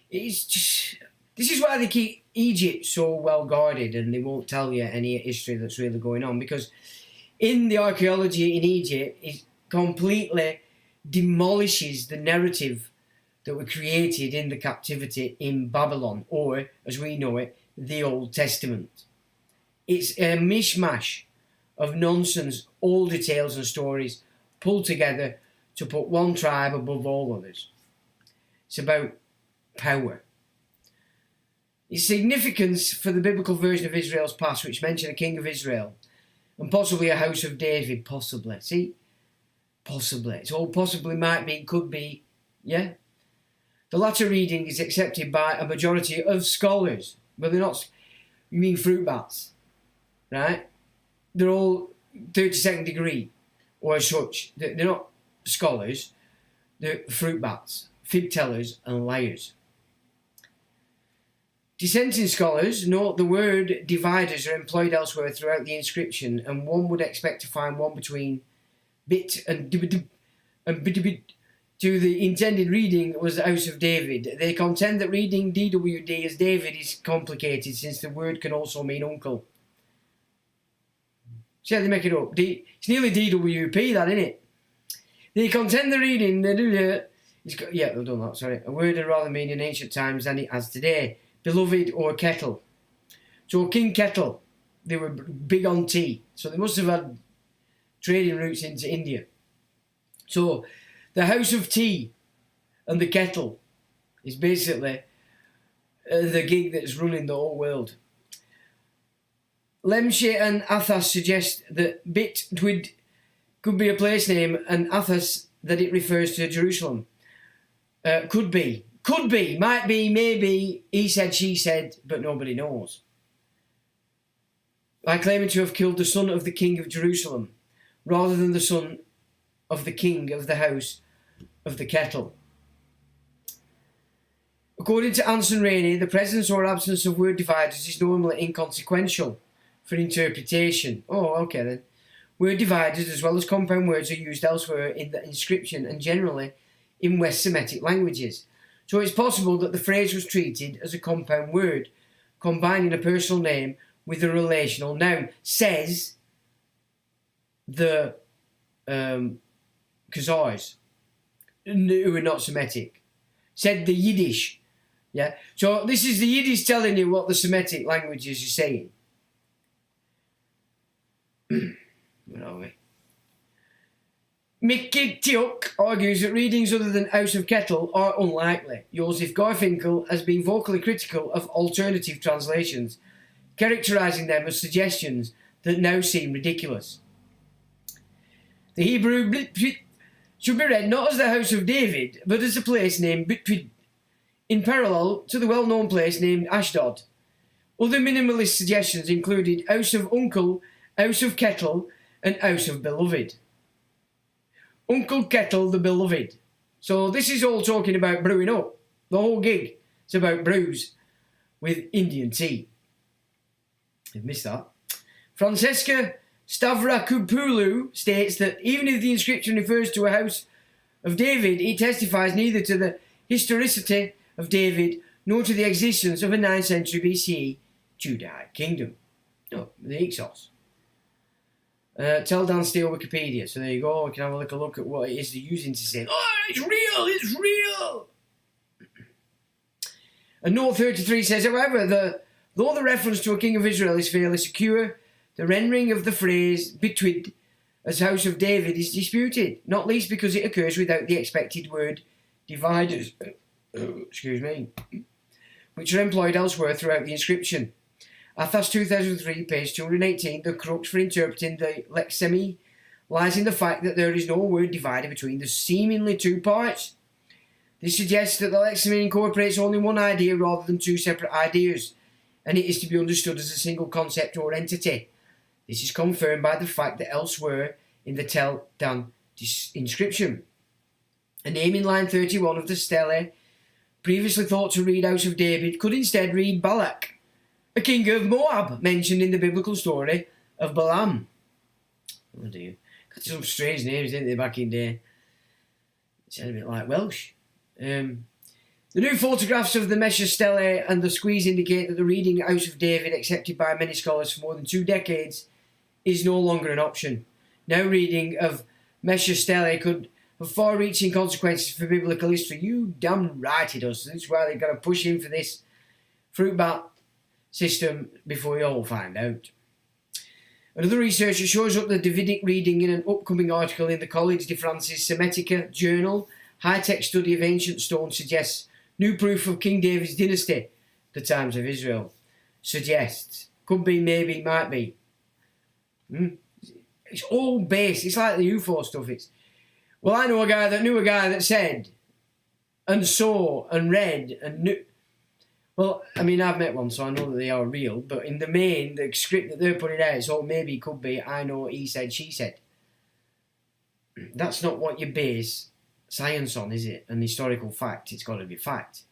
It's just, this is why they keep Egypt so well guarded and they won't tell you any history that's really going on, because in the archaeology in Egypt, it completely demolishes the narrative that were created in the captivity in Babylon, or, as we know it, the Old Testament. It's a mishmash of nonsense, old tales and stories pulled together to put one tribe above all others. It's about power. Its significance for the biblical version of Israel's past, which mentioned a king of Israel, and possibly a house of David, possibly. See? Possibly. It's all possibly, might be, could be, yeah? The latter reading is accepted by a majority of scholars. But they're not, you mean fruit bats, right? They're all 32nd degree, or as such. They're not scholars, they're fruit bats, fig tellers and liars. Dissenting scholars note the word dividers are employed elsewhere throughout the inscription, and one would expect to find one between bit and bit to the intended reading was the House of David. They contend that reading DWD as David is complicated, since the word can also mean uncle. See how they make it up? It's nearly DWP, that, isn't it? They contend the reading, yeah, they've done that, sorry. A word had rather mean in ancient times than it has today. Beloved or kettle. So King Kettle, they were big on tea. So they must have had trading routes into India. So the House of Tea and the Kettle It's basically the gig that's running the whole world. Lemshe and Athos suggest that Bitwid could be a place name, and Athos that it refers to Jerusalem. Could be, might be, maybe, he said, she said, but nobody knows. By claiming to have killed the son of the king of Jerusalem, rather than the son of the king of the house of the kettle. According to Anson Rainey, the presence or absence of word dividers is normally inconsequential for interpretation. Oh, okay then. Word dividers as well as compound words are used elsewhere in the inscription and generally in West Semitic languages. So it's possible that the phrase was treated as a compound word, combining a personal name with a relational noun, says the Khazars, who are not Semitic. Said the Yiddish. Yeah. So this is the Yiddish telling you what the Semitic languages are saying. Where are we? Mickey Tiuk argues that readings other than House of Kettle are unlikely. Josef Garfinkel has been vocally critical of alternative translations, characterising them as suggestions that now seem ridiculous. The Hebrew should be read not as the House of David, but as a place named Bitwid, in parallel to the well-known place named Ashdod. Other minimalist suggestions included House of Uncle, House of Kettle, and House of Beloved. Uncle Kettle the Beloved. So this is all talking about brewing up. The whole gig is about brews with Indian tea. I've missed that. Francesca Stavrakopoulos states that even if the inscription refers to a house of David, it testifies neither to the historicity of David nor to the existence of a 9th century BCE Judaic kingdom. No, the Ixos. Tell Dan Steele Wikipedia. So there you go. We can have a look at what it is they're using to say, oh, it's real. And Note 33 says, however, though the reference to a king of Israel is fairly secure, the rendering of the phrase Bitwid as House of David is disputed, not least because it occurs without the expected word dividers, which are employed elsewhere throughout the inscription. Athos 2003, page 218, the crux for interpreting the lexeme lies in the fact that there is no word divider between the seemingly two parts. This suggests that the lexeme incorporates only one idea rather than two separate ideas, and it is to be understood as a single concept or entity. This is confirmed by the fact that elsewhere in the Tel Dan inscription, a name in line 31 of the stele, previously thought to read House of David, could instead read Balak, a king of Moab, mentioned in the biblical story of Balaam. Oh dear. Got some strange names, didn't they, back in there? It sounded a bit like Welsh. The new photographs of the Mesha Stele and the squeeze indicate that the reading House of David, accepted by many scholars for more than 2 decades, is no longer an option. Now reading of Mesha Stele could have far-reaching consequences for biblical history. You damn right it does. That's why they've got to push in for this fruit bat system before you all find out. Another researcher shows up the Davidic reading in an upcoming article in the College de Francis Semitica journal. High-tech study of ancient stone suggests new proof of King David's dynasty, the times of Israel. Suggests. Could be, maybe, might be. It's all based. It's like the UFO stuff. Well, I know a guy that said and saw and read and knew. Well, I mean, I've met one, so I know that they are real. But in the main, the script that they're putting out, it's all maybe, could be, I know, he said, she said. That's not what you base science on, is it? An historical fact. It's got to be fact.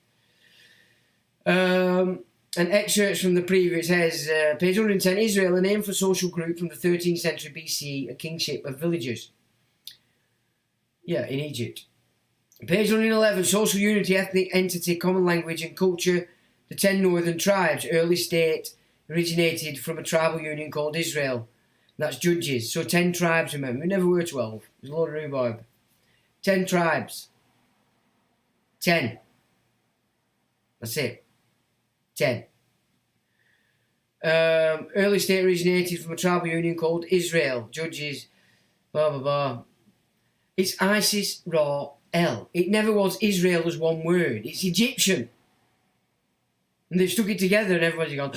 An excerpt from the previous says, page 110, Israel, a name for social group from the 13th century BCE, a kingship of villagers. Yeah, in Egypt. Page 111, social unity, ethnic entity, common language and culture. The 10 northern tribes, early state, originated from a tribal union called Israel. That's Judges. So 10 tribes, remember. We never were 12. There's a lot of rhubarb. 10 tribes. 10. That's it. 10. Early state originated from a tribal union called Israel. Judges. Blah, blah, blah. It's ISIS, Ra, L. It never was Israel as one word. It's Egyptian. And they've stuck it together and everybody's gone,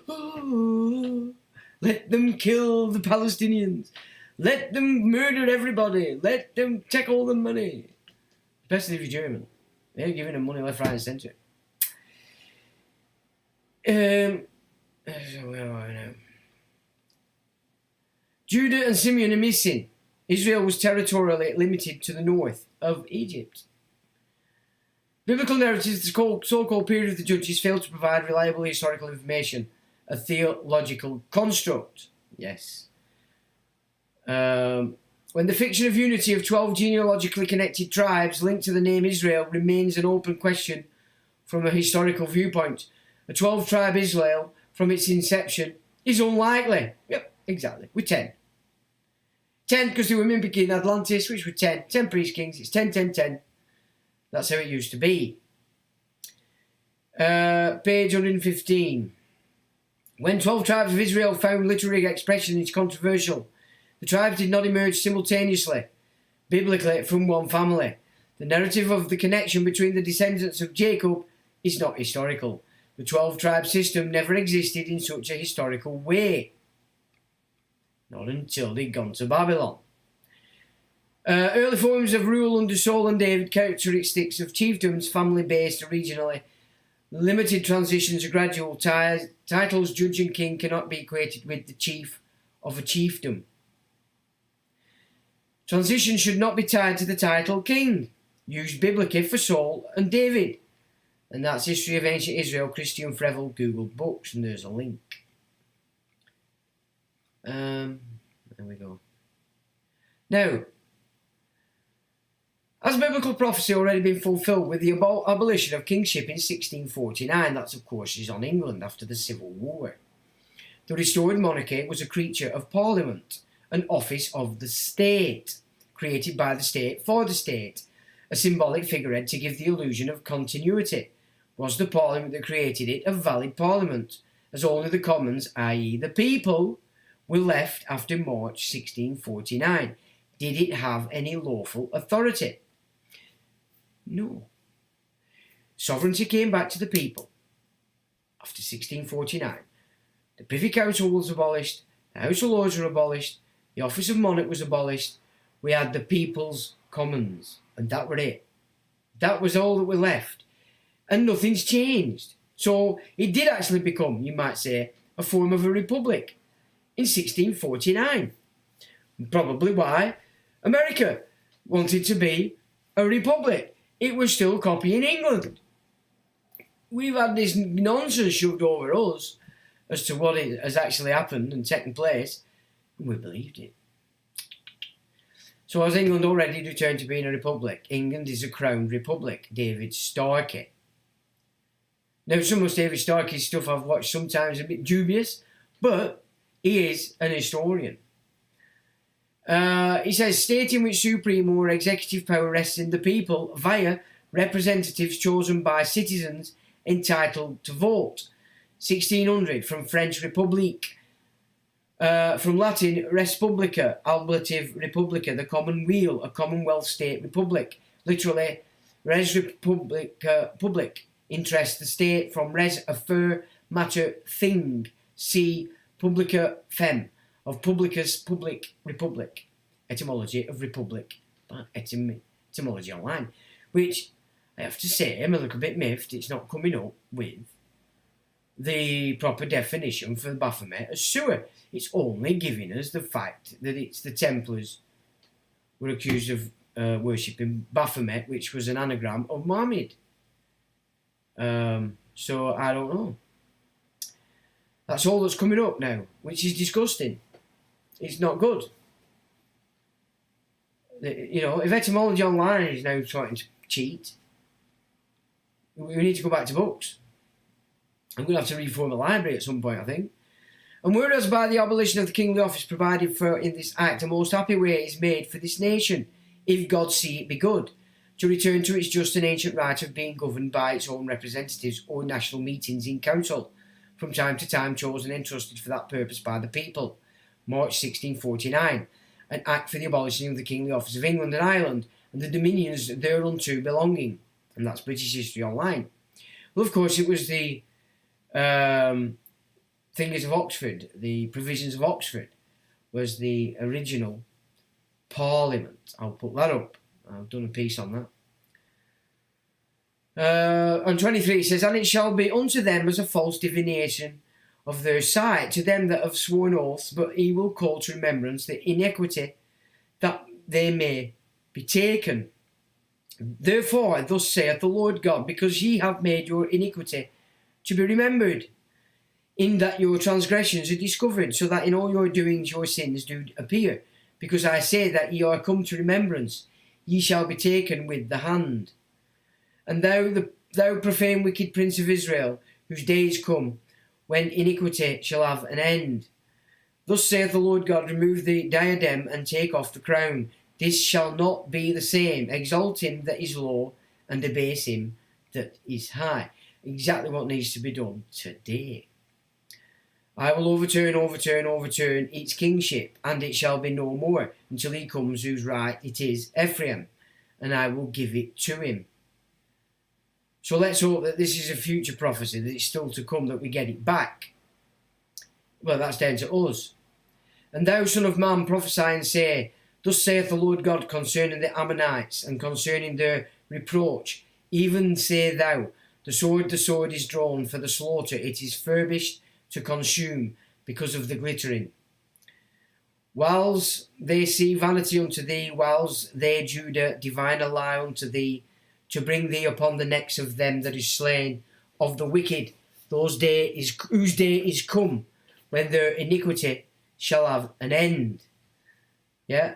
oh, let them kill the Palestinians. Let them murder everybody. Let them take all the money. Especially if you're German. They're giving them money left, right and centre. So where are we now? Judah and Simeon are missing. Israel was territorially limited to the north of Egypt. Biblical narratives, the so-called period of the Judges, failed to provide reliable historical information, a theological construct. Yes. When the fiction of unity of 12 genealogically connected tribes linked to the name Israel remains an open question from a historical viewpoint, a 12-tribe Israel, from its inception, is unlikely. Yep, exactly. We're 10. 10 because they were mimicking Atlantis, which were 10. 10 priest kings. It's 10, 10, 10. That's how it used to be. Page 115. When 12 tribes of Israel found literary expression is controversial, the tribes did not emerge simultaneously, biblically, from one family. The narrative of the connection between the descendants of Jacob is not historical. The 12-tribe system never existed in such a historical way. Not until they'd gone to Babylon. Early forms of rule under Saul and David, characteristics of chiefdoms, family-based regionally. Limited transitions are gradual. Titles judge and king cannot be equated with the chief of a chiefdom. Transition should not be tied to the title king, used biblically for Saul and David. And that's History of Ancient Israel, Christian Frevel, Google Books, and there's a link. There we go. Now, has biblical prophecy already been fulfilled with the abolition of kingship in 1649? That, of course, is on England after the Civil War. The restored monarchy was a creature of Parliament, an office of the state, created by the state for the state, a symbolic figurehead to give the illusion of continuity. Was the Parliament that created it a valid Parliament, as only the Commons, i.e. the people, were left after March 1649? Did it have any lawful authority? No. Sovereignty came back to the people after 1649. The Privy Council was abolished, the House of Lords were abolished, the office of monarch was abolished. We had the People's Commons, and that were it. That was all that were left. And nothing's changed. So it did actually become, you might say, a form of a republic in 1649. Probably why America wanted to be a republic. It was still copying England. We've had this nonsense shoved over us as to what has actually happened and taken place, and we believed it. So has England already returned to being a republic? England is a crowned republic. David Starkey. Now, some of David Starkey's stuff I've watched sometimes a bit dubious, but he is an historian. He says, state in which supreme or executive power rests in the people via representatives chosen by citizens entitled to vote. 1600, from French République. From Latin, res publica, ablative republica, the common weal, a commonwealth state republic. Literally, res republica, public. Interest the state, from res affer, matter, thing. See publica fem, of publicus, public, republic. Etymology of republic, etymology online. Which, I have to say, I'm a little bit miffed it's not coming up with the proper definition for the Baphomet as sewer. It's only giving us the fact that it's the Templars were accused of worshipping Baphomet, which was an anagram of Mohammed. So I don't know. That's all that's coming up now, which is disgusting. It's not good. You know, if etymology online is now trying to cheat, we need to go back to books. I'm going to have to reform the library at some point, I think. And whereas by the abolition of the kingly office provided for in this act, a most happy way is made for this nation, if God see it be good, to return to its just and ancient right of being governed by its own representatives or national meetings in council, from time to time chosen and entrusted for that purpose by the people. March 1649, an act for the abolition of the kingly office of England and Ireland, and the dominions thereunto belonging. And that's British History Online. Well, of course, it was the Thingers of Oxford, the Provisions of Oxford, was the original Parliament. I'll put that up. I've done a piece on that. On 23 it says, and it shall be unto them as a false divination of their sight, to them that have sworn oaths, but he will call to remembrance the iniquity that they may be taken. Therefore, thus saith the Lord God, because ye have made your iniquity to be remembered, in that your transgressions are discovered, so that in all your doings your sins do appear. Because I say that ye are come to remembrance, ye shall be taken with the hand. And thou profane wicked prince of Israel, whose days come, when iniquity shall have an end. Thus saith the Lord God, remove the diadem and take off the crown. This shall not be the same. Exalt him that is low, and abase him that is high. Exactly what needs to be done today. I will overturn its kingship, and it shall be no more, until he comes whose right it is, Ephraim, and I will give it to him. So let's hope that this is a future prophecy, that it's still to come, that we get it back. Well, that's down to us. And thou, son of man, prophesy and say, thus saith the Lord God concerning the Ammonites, and concerning their reproach. Even say thou, the sword is drawn for the slaughter, it is furbished to consume, because of the glittering. Whiles they see vanity unto thee, whiles they, Judah, divine a lie unto thee, to bring thee upon the necks of them that is slain, of the wicked, whose day is come, when their iniquity shall have an end. Yeah?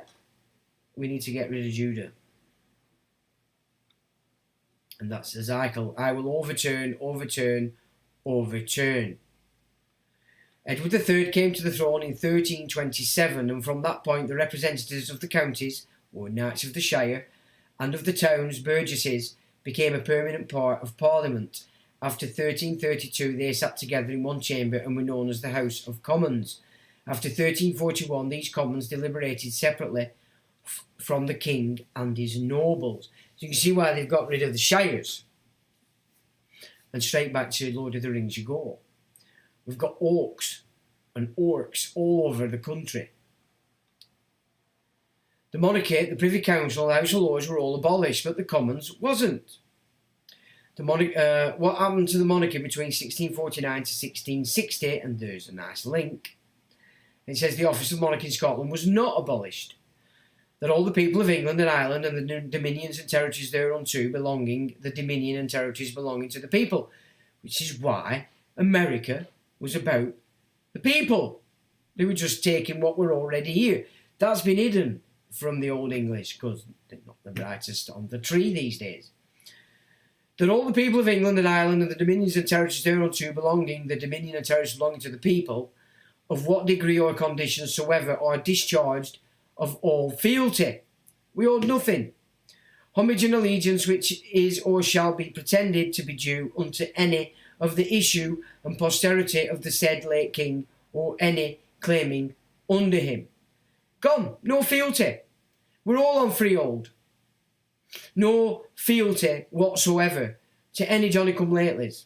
We need to get rid of Judah. And that's Ezekiel. I will overturn. Edward III came to the throne in 1327, and from that point the representatives of the counties, or knights of the shire, and of the towns, burgesses, became a permanent part of Parliament. After 1332 they sat together in one chamber and were known as the House of Commons. After 1341 these commons deliberated separately from the king and his nobles. So you can see why they've got rid of the shires. And straight back to Lord of the Rings you go. We've got orcs and orcs all over the country. The monarchy, the Privy Council, the House of Lords were all abolished, but the Commons wasn't. What happened to the monarchy between 1649 to 1660, and there's a nice link. It says the office of monarch in Scotland was not abolished. That all the people of England and Ireland and the dominions and territories thereunto belonging, the dominion and territories belonging to the people, which is why America was about the people. They were just taking what were already here. That's been hidden from the Old English, because they're not the brightest on the tree these days. That all the people of England and Ireland and the dominions and territories thereunto belonging, the dominion and territories belonging to the people, of what degree or condition soever, are discharged of all fealty. We owe nothing. Homage and allegiance which is or shall be pretended to be due unto any of the issue and posterity of the said late king, or any claiming under him. Gone, no fealty. We're all on freehold. No fealty whatsoever to any Johnny-come-latelys,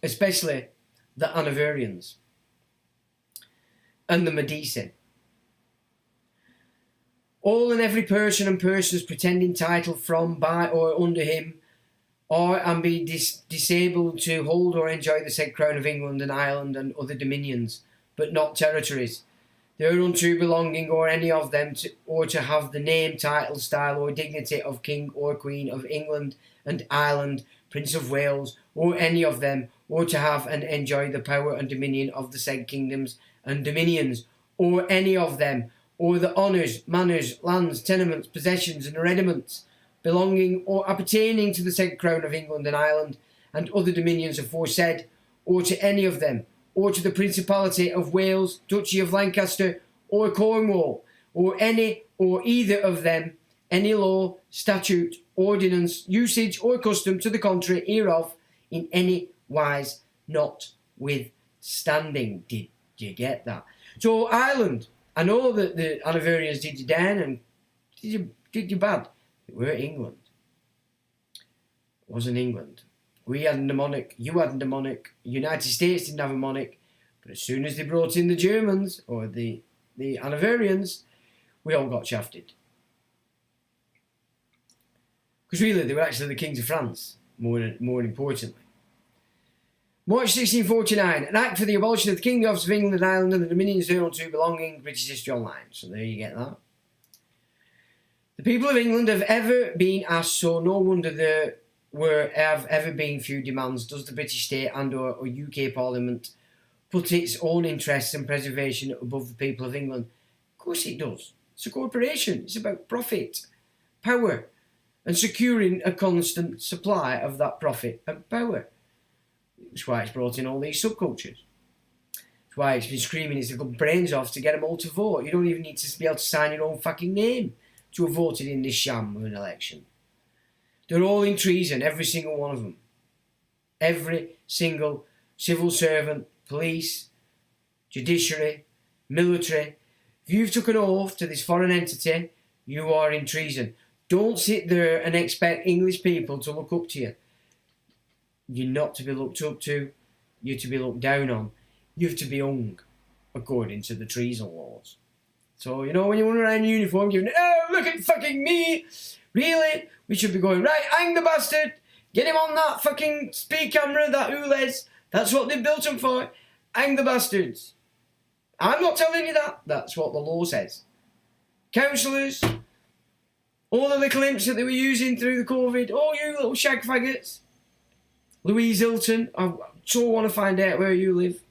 especially the Hanoverians and the Medici. All and every person and persons pretending title from, by, or under him are and be disabled to hold or enjoy the said crown of England and Ireland and other dominions, but not territories, thereunto belonging, or any of them, or to have the name, title, style, or dignity of King or Queen of England and Ireland, Prince of Wales, or any of them, or to have and enjoy the power and dominion of the said kingdoms and dominions, or any of them, or the honours, manors, lands, tenements, possessions, and herediments, belonging or appertaining to the said crown of England and Ireland, and other dominions aforesaid, or to any of them, or to the Principality of Wales, Duchy of Lancaster, or Cornwall, or any or either of them, any law, statute, ordinance, usage, or custom to the contrary hereof, in any wise notwithstanding. Did you get that? So Ireland, I know that the Hanoverians did you down and did you bad. We're England. It wasn't England. We hadn't a monarch. You hadn't a monarch. United States didn't have a monarch. But as soon as they brought in the Germans or the Hanoverians, we all got shafted. Because really, they were actually the kings of France, more importantly. March 1649, an act for the abolition of the kingdoms of England and Ireland and the dominions thereunto belonging, British History Online. So there you get that. The people of England have ever been asked, so no wonder there have ever been few demands. Does the British state and or UK Parliament put its own interests and preservation above the people of England? Of course it does. It's a corporation. It's about profit, power, and securing a constant supply of that profit and power. That's why it's brought in all these subcultures. That's why it's been screaming its little brains off to get them all to vote. You don't even need to be able to sign your own fucking name to have voted in this sham of an election. They're all in treason, every single one of them. Every single civil servant, police, judiciary, military. If you've took an oath to this foreign entity, you are in treason. Don't sit there and expect English people to look up to you. You're not to be looked up to. You're to be looked down on. You have to be hung, according to the treason laws. So, you know, when you run around in uniform, giving, oh, look at fucking me. Really? We should be going, right, hang the bastard. Get him on that fucking speed camera, that ULEZ. That's what they've built him for. Hang the bastards. I'm not telling you that. That's what the law says. Councillors, all the little imps that they were using through the COVID, all you little shag faggots. Louise Hilton, I so want to find out where you live.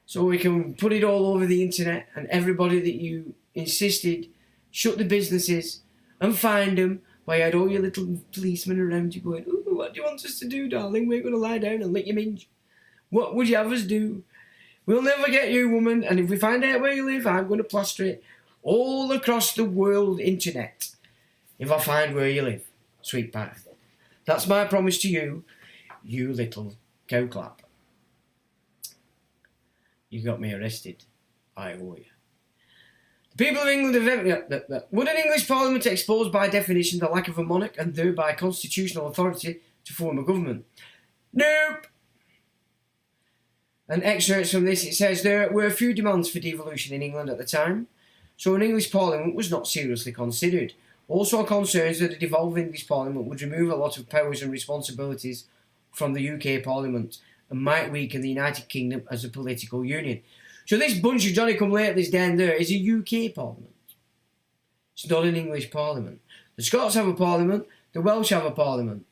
So we can put it all over the internet, and everybody that you insisted shut the businesses and find them, while you had all your little policemen around you going, ooh, what do you want us to do, darling? We're going to lie down and lick your minge. What would you have us do? We'll never get you, woman, and if we find out where you live, I'm going to plaster it all across the world internet. If I find where you live, sweet pie. That's my promise to you, you little cow clap. You got me arrested. I owe you. The people of England have would an English Parliament expose by definition the lack of a monarch and thereby constitutional authority to form a government? Nope. An excerpt from this, it says, there were a few demands for devolution in England at the time, so an English Parliament was not seriously considered. Also concerns that a devolved English Parliament would remove a lot of powers and responsibilities from the UK Parliament and might weaken the United Kingdom as a political union. So this bunch of Johnny-come-latelys down there is a UK Parliament. It's not an English Parliament. The Scots have a Parliament, the Welsh have a Parliament.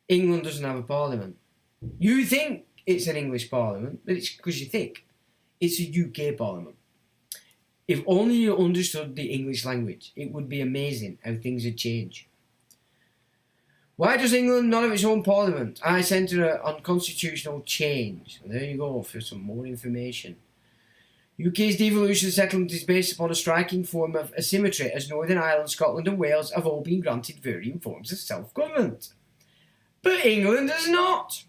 England doesn't have a Parliament. You think it's an English Parliament, but it's because you think. It's a UK Parliament. If only you understood the English language, it would be amazing how things would change. Why does England not have its own parliament? I centre on constitutional change. And there you go for some more information. UK's devolution settlement is based upon a striking form of asymmetry, as Northern Ireland, Scotland and Wales have all been granted varying forms of self-government. But England has not.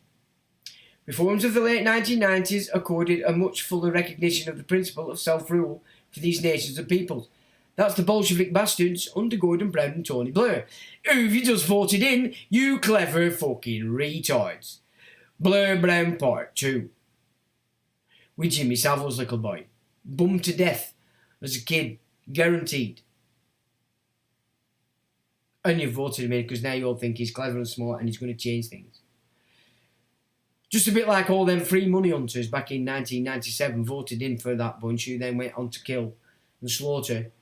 Reforms of the late 1990s accorded a much fuller recognition of the principle of self-rule for these nations and peoples. That's the Bolshevik bastards under Gordon Brown and Tony Blair, who you just voted in, you clever fucking retards. Blair Brown Part 2. With Jimmy Savile's little boy. Bummed to death as a kid. Guaranteed. And you voted him in because now you all think he's clever and smart and he's going to change things. Just a bit like all them free money hunters back in 1997 voted in for that bunch who then went on to kill and slaughter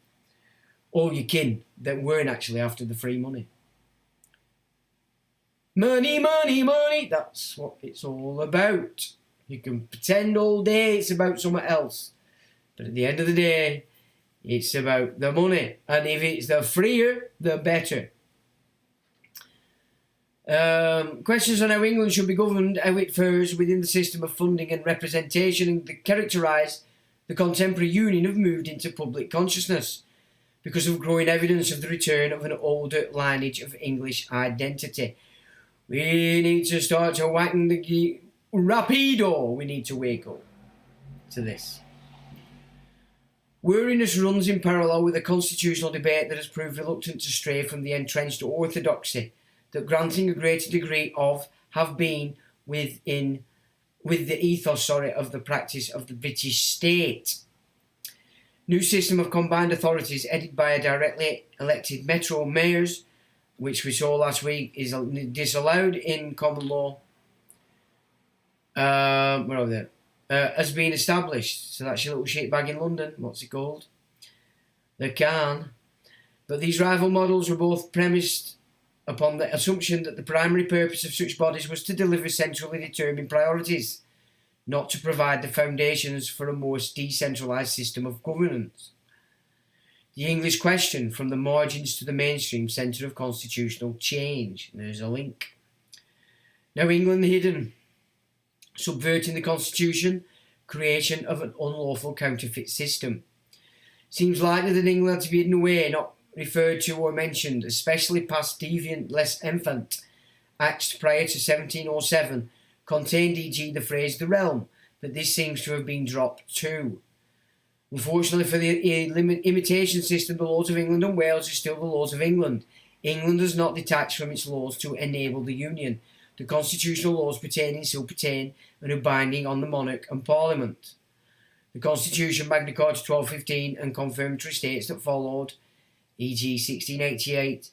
all your kin that weren't actually after the free money. Money, money, money. That's what it's all about. You can pretend all day it's about something else. But at the end of the day, it's about the money. And if it's the freer, the better. Questions on how England should be governed, how it fares within the system of funding and representation that characterise the contemporary union have moved into public consciousness because of growing evidence of the return of an older lineage of English identity. We need to start to whacken the rapido. We need to wake up to this. Weariness runs in parallel with a constitutional debate that has proved reluctant to stray from the entrenched orthodoxy that granting a greater degree of have been with the ethos of the practice of the British state. New system of combined authorities headed by a directly elected metro mayors, which we saw last week, is disallowed in common law. Where are they? Has been established. So that's your little shitbag in London. What's it called? They can. But these rival models were both premised upon the assumption that the primary purpose of such bodies was to deliver centrally determined priorities, not to provide the foundations for a more decentralised system of governance. The English question, from the margins to the mainstream centre of constitutional change. There's a link. Now England hidden. Subverting the constitution, creation of an unlawful counterfeit system. Seems likely that England had to be hidden away, not referred to or mentioned, especially past deviant, less infant acts prior to 1707 contained, e.g. the phrase the realm, but this seems to have been dropped too. Unfortunately for the imitation system, the laws of England and Wales are still the laws of England. England has not detached from its laws to enable the Union. The constitutional laws pertaining still pertain and are binding on the monarch and parliament. The Constitution, Magna Carta 1215, and confirmatory states that followed, e.g. 1688,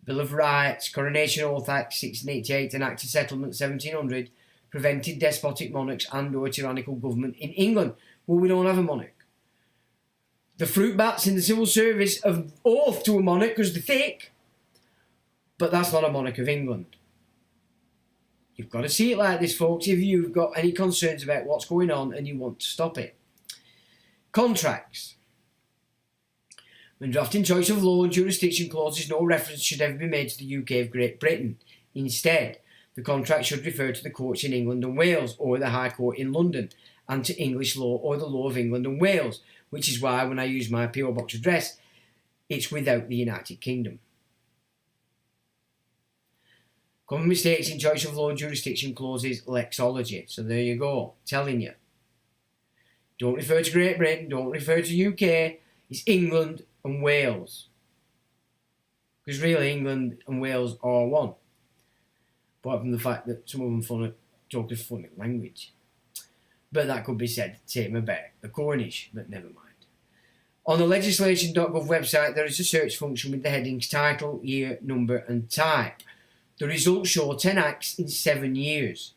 Bill of Rights, Coronation Oath Act 1688 and Act of Settlement 1700, prevented despotic monarchs and or tyrannical government in England. Well, we don't have a monarch. The fruit bats in the civil service have oath to a monarch because they're thick, but that's not a monarch of England. You've got to see it like this, folks, if you've got any concerns about what's going on and you want to stop it. Contracts. When drafting choice of law and jurisdiction clauses, no reference should ever be made to the UK of Great Britain. Instead, the contract should refer to the courts in England and Wales, or the High Court in London, and to English law or the law of England and Wales, which is why when I use my PO Box address, it's without the United Kingdom. Common mistakes in choice of law and jurisdiction clauses, lexology. So there you go, telling you. Don't refer to Great Britain, don't refer to UK, it's England and Wales. Because really England and Wales are one. Apart from the fact that some of them talk a funny language. But that could be said same about the Cornish, but never mind. On the legislation.gov website there is a search function with the headings title, year, number and type. The results show 10 acts in 7 years.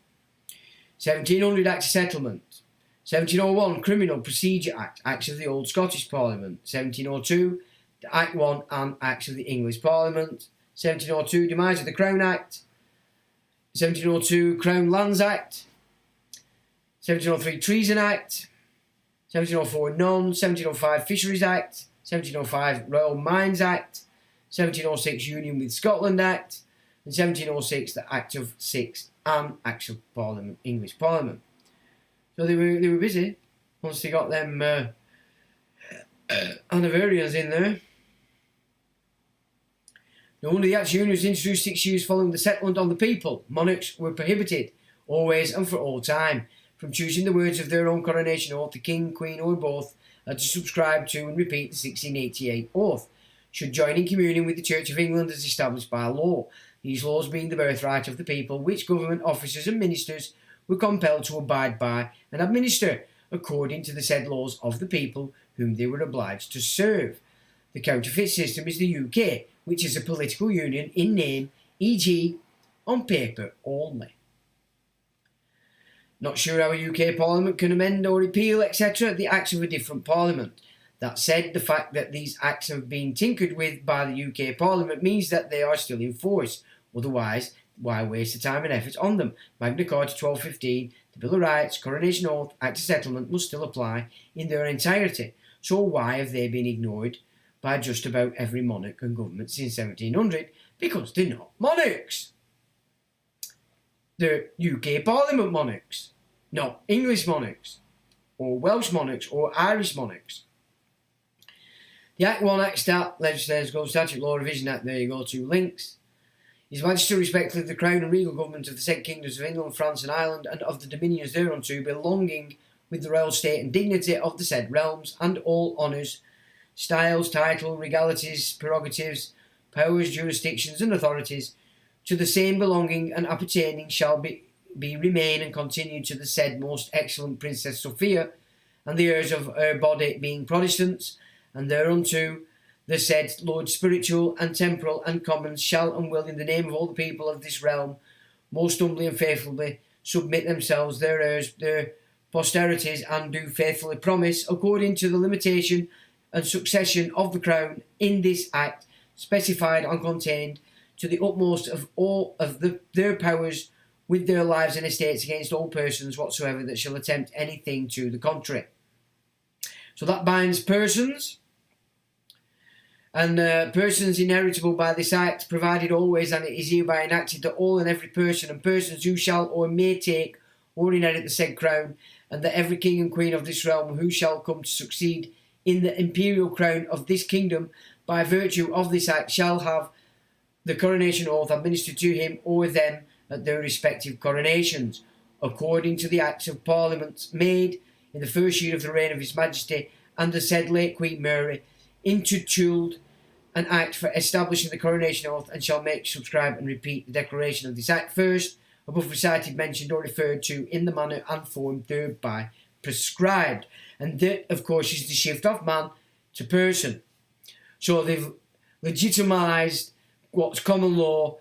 1700 Act of Settlement. 1701 Criminal Procedure Act, Acts of the Old Scottish Parliament. 1702 the Act 1 and Acts of the English Parliament. 1702 Demise of the Crown Act. 1702 Crown Lands Act. 1703 Treason Act. 1704 None. 1705 Fisheries Act. 1705 Royal Mines Act. 1706 Union with Scotland Act. In 1706, the Act of 6 and Acts of Parliament, English Parliament. So they were busy once they got them anniversarians in there. No wonder the Act of Union was introduced 6 years following the settlement on the people. Monarchs were prohibited, always and for all time, from choosing the words of their own coronation oath. The King, Queen or both had to subscribe to and repeat the 1688 oath, should join in communion with the Church of England as established by law. These laws being the birthright of the people, which government officers and ministers were compelled to abide by and administer according to the said laws of the people whom they were obliged to serve. The counterfeit system is the UK, which is a political union in name, e.g. on paper only. Not sure how a UK Parliament can amend or repeal, etc., the acts of a different Parliament. That said, the fact that these acts have been tinkered with by the UK Parliament means that they are still in force. Otherwise, why waste the time and effort on them? Magna Carta 1215, the Bill of Rights, Coronation Oath, Act of Settlement must still apply in their entirety. So why have they been ignored by just about every monarch and government since 1700? Because they're not monarchs. They're UK Parliament monarchs, not English monarchs, or Welsh monarchs, or Irish monarchs. The Act 1 Act Stat, Legislators Go Statute Law Revision Act, there you go, 2 links. His Majesty respectfully the Crown and Regal Government of the said Kingdoms of England, France and Ireland, and of the dominions thereunto belonging with the royal state and dignity of the said realms, and all honours, styles, title, regalities, prerogatives, powers, jurisdictions, and authorities to the same belonging and appertaining shall be remain and continue to the said most excellent Princess Sophia, and the heirs of her body being Protestants, and thereunto the said Lord Spiritual and Temporal and Commons shall and will, in the name of all the people of this realm, most humbly and faithfully submit themselves, their heirs, their posterities, and do faithfully promise, according to the limitation and succession of the crown in this act specified and contained, to the utmost of all of their powers, with their lives and estates, against all persons whatsoever that shall attempt anything to the contrary. So that binds persons, and persons inheritable by this act, provided always, and it is hereby enacted, that all and every person and persons who shall or may take or inherit the said crown, and that every king and queen of this realm who shall come to succeed in the imperial crown of this kingdom by virtue of this act shall have the coronation oath administered to him or them at their respective coronations, according to the acts of Parliament made in the first year of the reign of His Majesty and the said late Queen Mary, intituled an act for establishing the coronation oath, and shall make, subscribe, and repeat the declaration of this act first, above recited, mentioned, or referred to in the manner and form thereby prescribed. And that, of course, is the shift of man to person. So they've legitimised what's common law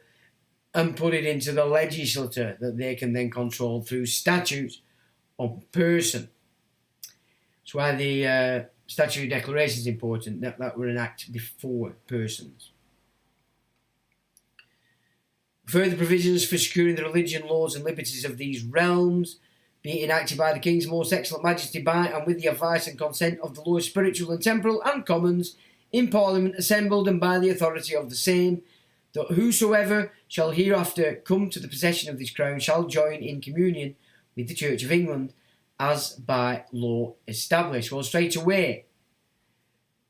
and put it into the legislature that they can then control through statutes on person. That's why the statutory declaration is important, that were an act before persons. Further provisions for securing the religion, laws and liberties of these realms, being enacted by the King's most excellent Majesty by and with the advice and consent of the Lords Spiritual and Temporal and Commons in Parliament assembled, and by the authority of the same, that whosoever shall hereafter come to the possession of this crown shall join in communion with the Church of England, as by law established. Well, straight away,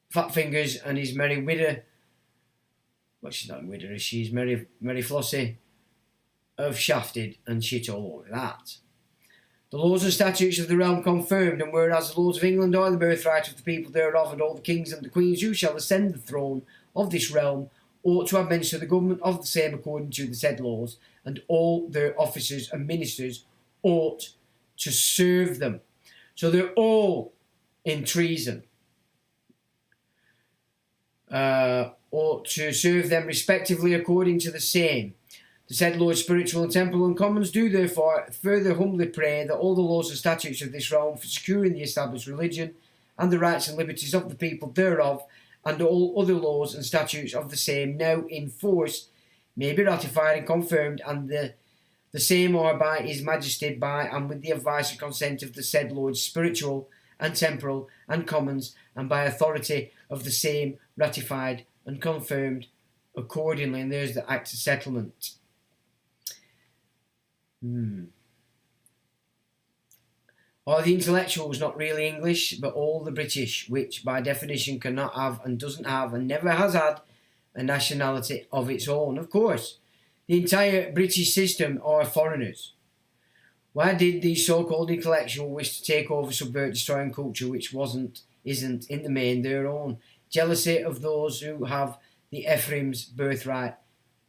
Fat Fingers and his merry widow, well, she's not a widow, she's Mary Flossie, have shafted and shit all over that. The laws and statutes of the realm confirmed, and whereas the Lords of England are the birthright of the people thereof, and all the kings and the queens who shall ascend the throne of this realm ought to administer the government of the same according to the said laws, and all their officers and ministers ought to serve them. So they're all in treason. Ought to serve them respectively according to the same. The said Lord Spiritual and Temporal and Commons do therefore further humbly pray that all the laws and statutes of this realm for securing the established religion and the rights and liberties of the people thereof, and all other laws and statutes of the same now in force, may be ratified and confirmed, and the same are by His Majesty by and with the advice and consent of the said Lords Spiritual and Temporal and Commons, and by authority of the same ratified and confirmed accordingly. And there's the Act of Settlement. Are the intellectuals not really English, but all the British, which by definition cannot have and doesn't have and never has had a nationality of its own? Of course, the entire British system are foreigners. Why did these so-called intellectuals wish to take over, subvert, destroy culture which isn't in the main their own? Jealousy of those who have the Ephraim's birthright,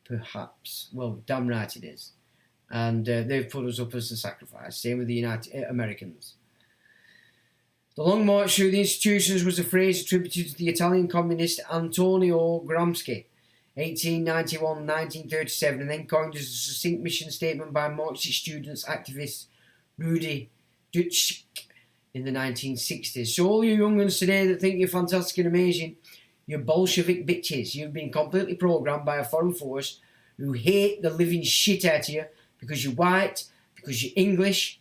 perhaps. Well, damn right it is. And they've put us up as a sacrifice. Same with the Americans. The long march through the institutions was a phrase attributed to the Italian communist Antonio Gramsci, 1891-1937, and then coined as a succinct mission statement by Marxist students activist Rudi Dutschke in the 1960s. So all you young ones today that think you're fantastic and amazing, you're Bolshevik bitches. You've been completely programmed by a foreign force who hate the living shit out of you because you're white, because you're English,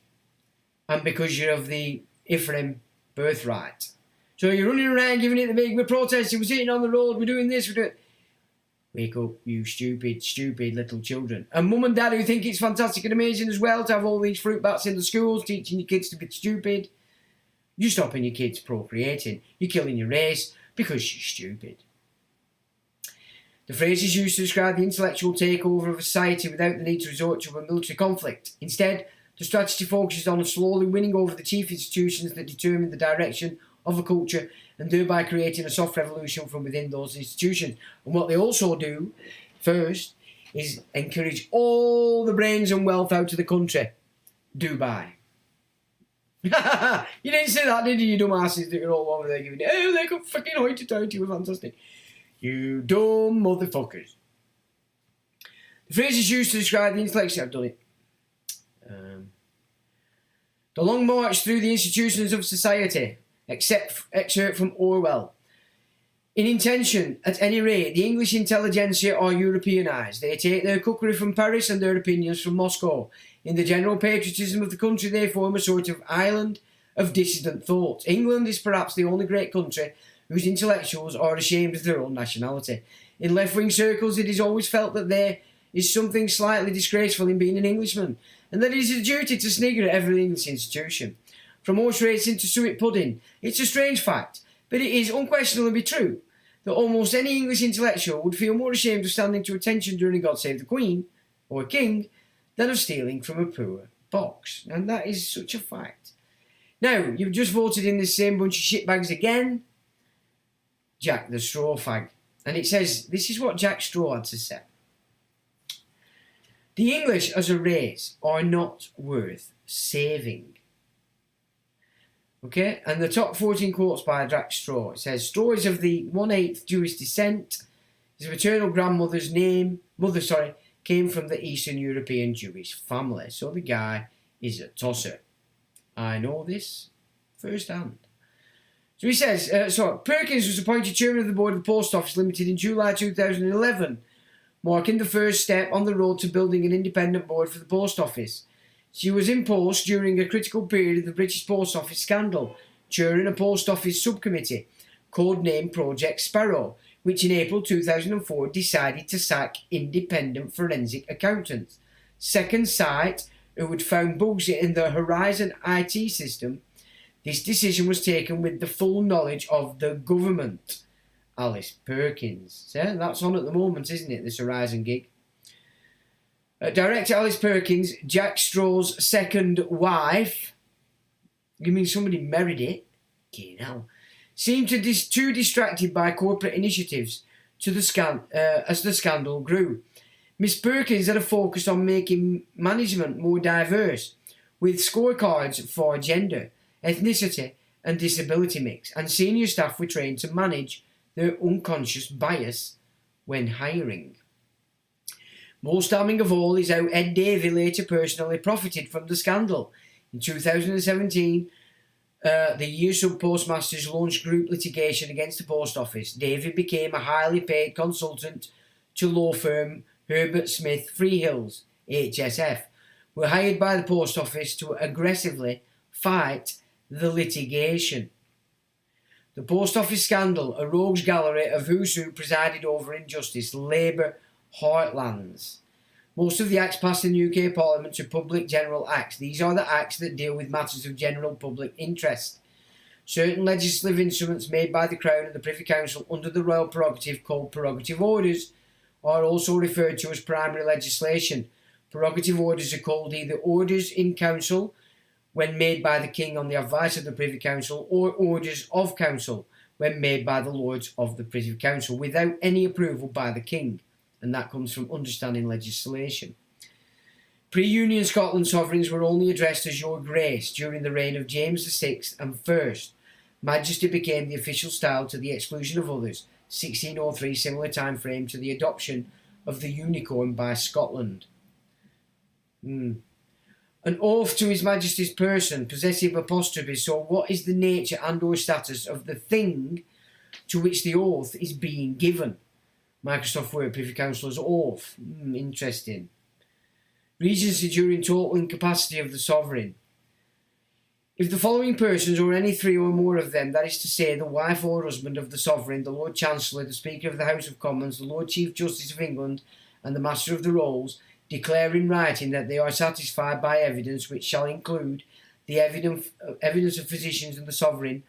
and because you're of the Ephraim birthright. So you're running around giving it the big, we're protesting, we're sitting on the road, we're doing this, we're doing... Wake up, you stupid, stupid little children. And mum and dad who think it's fantastic and amazing as well to have all these fruit bats in the schools, teaching your kids to be stupid. You're stopping your kids procreating. You're killing your race because you're stupid. The phrase is used to describe the intellectual takeover of a society without the need to resort to a military conflict. Instead, The strategy focuses on slowly winning over the chief institutions that determine the direction of a culture and thereby creating a soft revolution from within those institutions. And what they also do, first, is encourage all the brains and wealth out of the country. Dubai. You didn't say that, did you, you dumbasses that you're all over there giving it, oh, they got fucking hoity-toity, we're fantastic. You dumb motherfuckers. The phrase is used to describe the intellectual... I've done it. The long march through the institutions of society, excerpt from Orwell. In intention, at any rate, the English intelligentsia are Europeanised. They take their cookery from Paris and their opinions from Moscow. In the general patriotism of the country, they form a sort of island of dissident thought. England is perhaps the only great country whose intellectuals are ashamed of their own nationality. In left-wing circles, it is always felt that there is something slightly disgraceful in being an Englishman, and that it is a duty to snigger at every English institution. From horse racing to suet pudding, it's a strange fact, but it is unquestionably true that almost any English intellectual would feel more ashamed of standing to attention during God Save the Queen, or a king, than of stealing from a poor box. And that is such a fact. Now, you've just voted in this same bunch of shitbags again, Jack the Straw Fag. And it says, this is what Jack Straw had to say. The English as a race are not worth saving. Okay, and the top 14 quotes by Jack Straw. It says, Straw is of the 1/8 Jewish descent. His maternal grandmother's mother came from the Eastern European Jewish family. So the guy is a tosser. I know this firsthand. So he says, Perkins was appointed chairman of the board of the Post Office Limited in July 2011, marking the first step on the road to building an independent board for the Post Office. She was in post during a critical period of the British Post Office scandal, chairing a Post Office subcommittee, codenamed Project Sparrow, which in April 2004 decided to sack independent forensic accountants. Second Sight, who had found bugs in the Horizon IT system. This decision was taken with the full knowledge of the government. Alice Perkins. So that's on at the moment, isn't it, this Horizon gig? Director Alice Perkins, Jack Straw's second wife, you mean somebody married it? Okay, now. Seemed too distracted by corporate initiatives as the scandal grew. Miss Perkins had a focus on making management more diverse, with scorecards for gender, ethnicity and disability mix, and senior staff were trained to manage their unconscious bias when hiring. Most damning of all is how Ed Davey later personally profited from the scandal. In 2017, the year sub-postmasters launched group litigation against the post office. Davey became a highly paid consultant to law firm Herbert Smith Freehills, HSF, were hired by the post office to aggressively fight the litigation. The post office scandal, a rogues gallery of who's who presided over injustice, Labour heartlands. Most of the acts passed in the UK Parliament are public general acts. These are the acts that deal with matters of general public interest. Certain legislative instruments made by the Crown and the Privy Council under the royal prerogative called prerogative orders are also referred to as primary legislation. Prerogative orders are called either orders in council when made by the King on the advice of the Privy Council, or orders of council when made by the Lords of the Privy Council without any approval by the King. And that comes from understanding legislation. Pre-Union Scotland sovereigns were only addressed as Your Grace during the reign of James VI and First. Majesty became the official style to the exclusion of others, 1603, similar time frame to the adoption of the unicorn by Scotland. An oath to His Majesty's person, possessive apostrophe, so what is the nature and or status of the thing to which the oath is being given? Microsoft Word, Privy Councillor's oath. Interesting. Regency during total incapacity of the sovereign. If the following persons, or any three or more of them, that is to say, the wife or husband of the sovereign, the Lord Chancellor, the Speaker of the House of Commons, the Lord Chief Justice of England, and the Master of the Rolls, declare in writing that they are satisfied by evidence which shall include the evidence of physicians and the sovereign,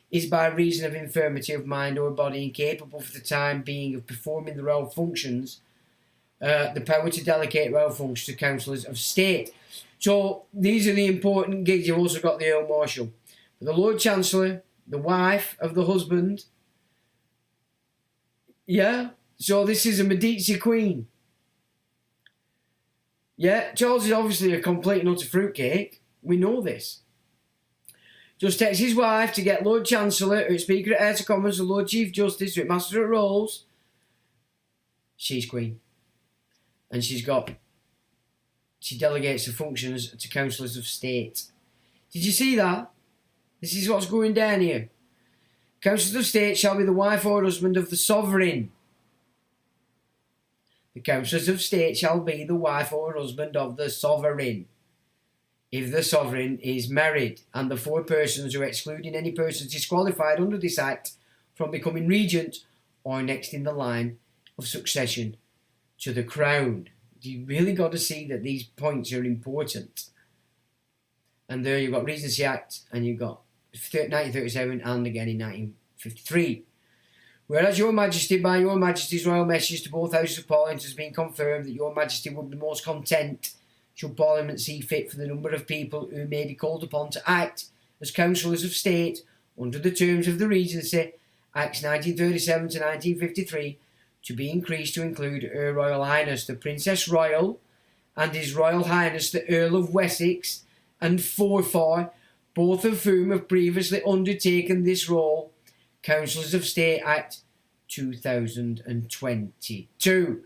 is by reason of infirmity of mind or body incapable for the time being of performing the royal functions, the power to delegate royal functions to councillors of state. So these are the important gigs. You've also got the Earl Marshal. The Lord Chancellor, the wife of the husband. Yeah, so this is a Medici Queen. Yeah, Charles is obviously a complete and utter fruitcake. We know this. Just takes his wife to get Lord Chancellor, who's Speaker at House of Commons, the Lord Chief Justice, who's Master at Rolls. She's Queen. And she delegates the functions to Councillors of State. Did you see that? This is what's going down here. Councillors of State shall be the wife or husband of the sovereign. The Councillors of State shall be the wife or husband of the sovereign, if the sovereign is married, and the 4 persons who, excluding any persons disqualified under this Act from becoming regent, are next in the line of succession to the crown. You really got to see that these points are important. And there you've got Regency Act, and you've got 1937 and again in 1953. Whereas Your Majesty, by Your Majesty's royal message to both Houses of Parliament, has been confirmed that Your Majesty would be most content should Parliament see fit for the number of people who may be called upon to act as Councillors of State under the terms of the Regency, Acts 1937 to 1953, to be increased to include Her Royal Highness the Princess Royal and His Royal Highness the Earl of Wessex and Forfar, both of whom have previously undertaken this role, Councillors of State Act 2022.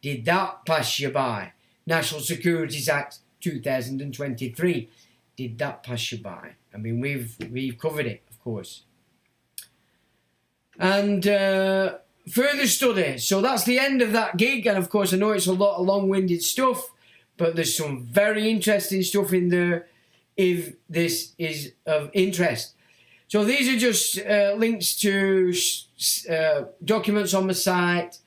Did that pass you by? National Securities Act 2023. Did that pass you by? I mean, we've covered it, of course. And further study. So that's the end of that gig. And of course, I know it's a lot of long-winded stuff, but there's some very interesting stuff in there if this is of interest. So these are just links to documents on the site,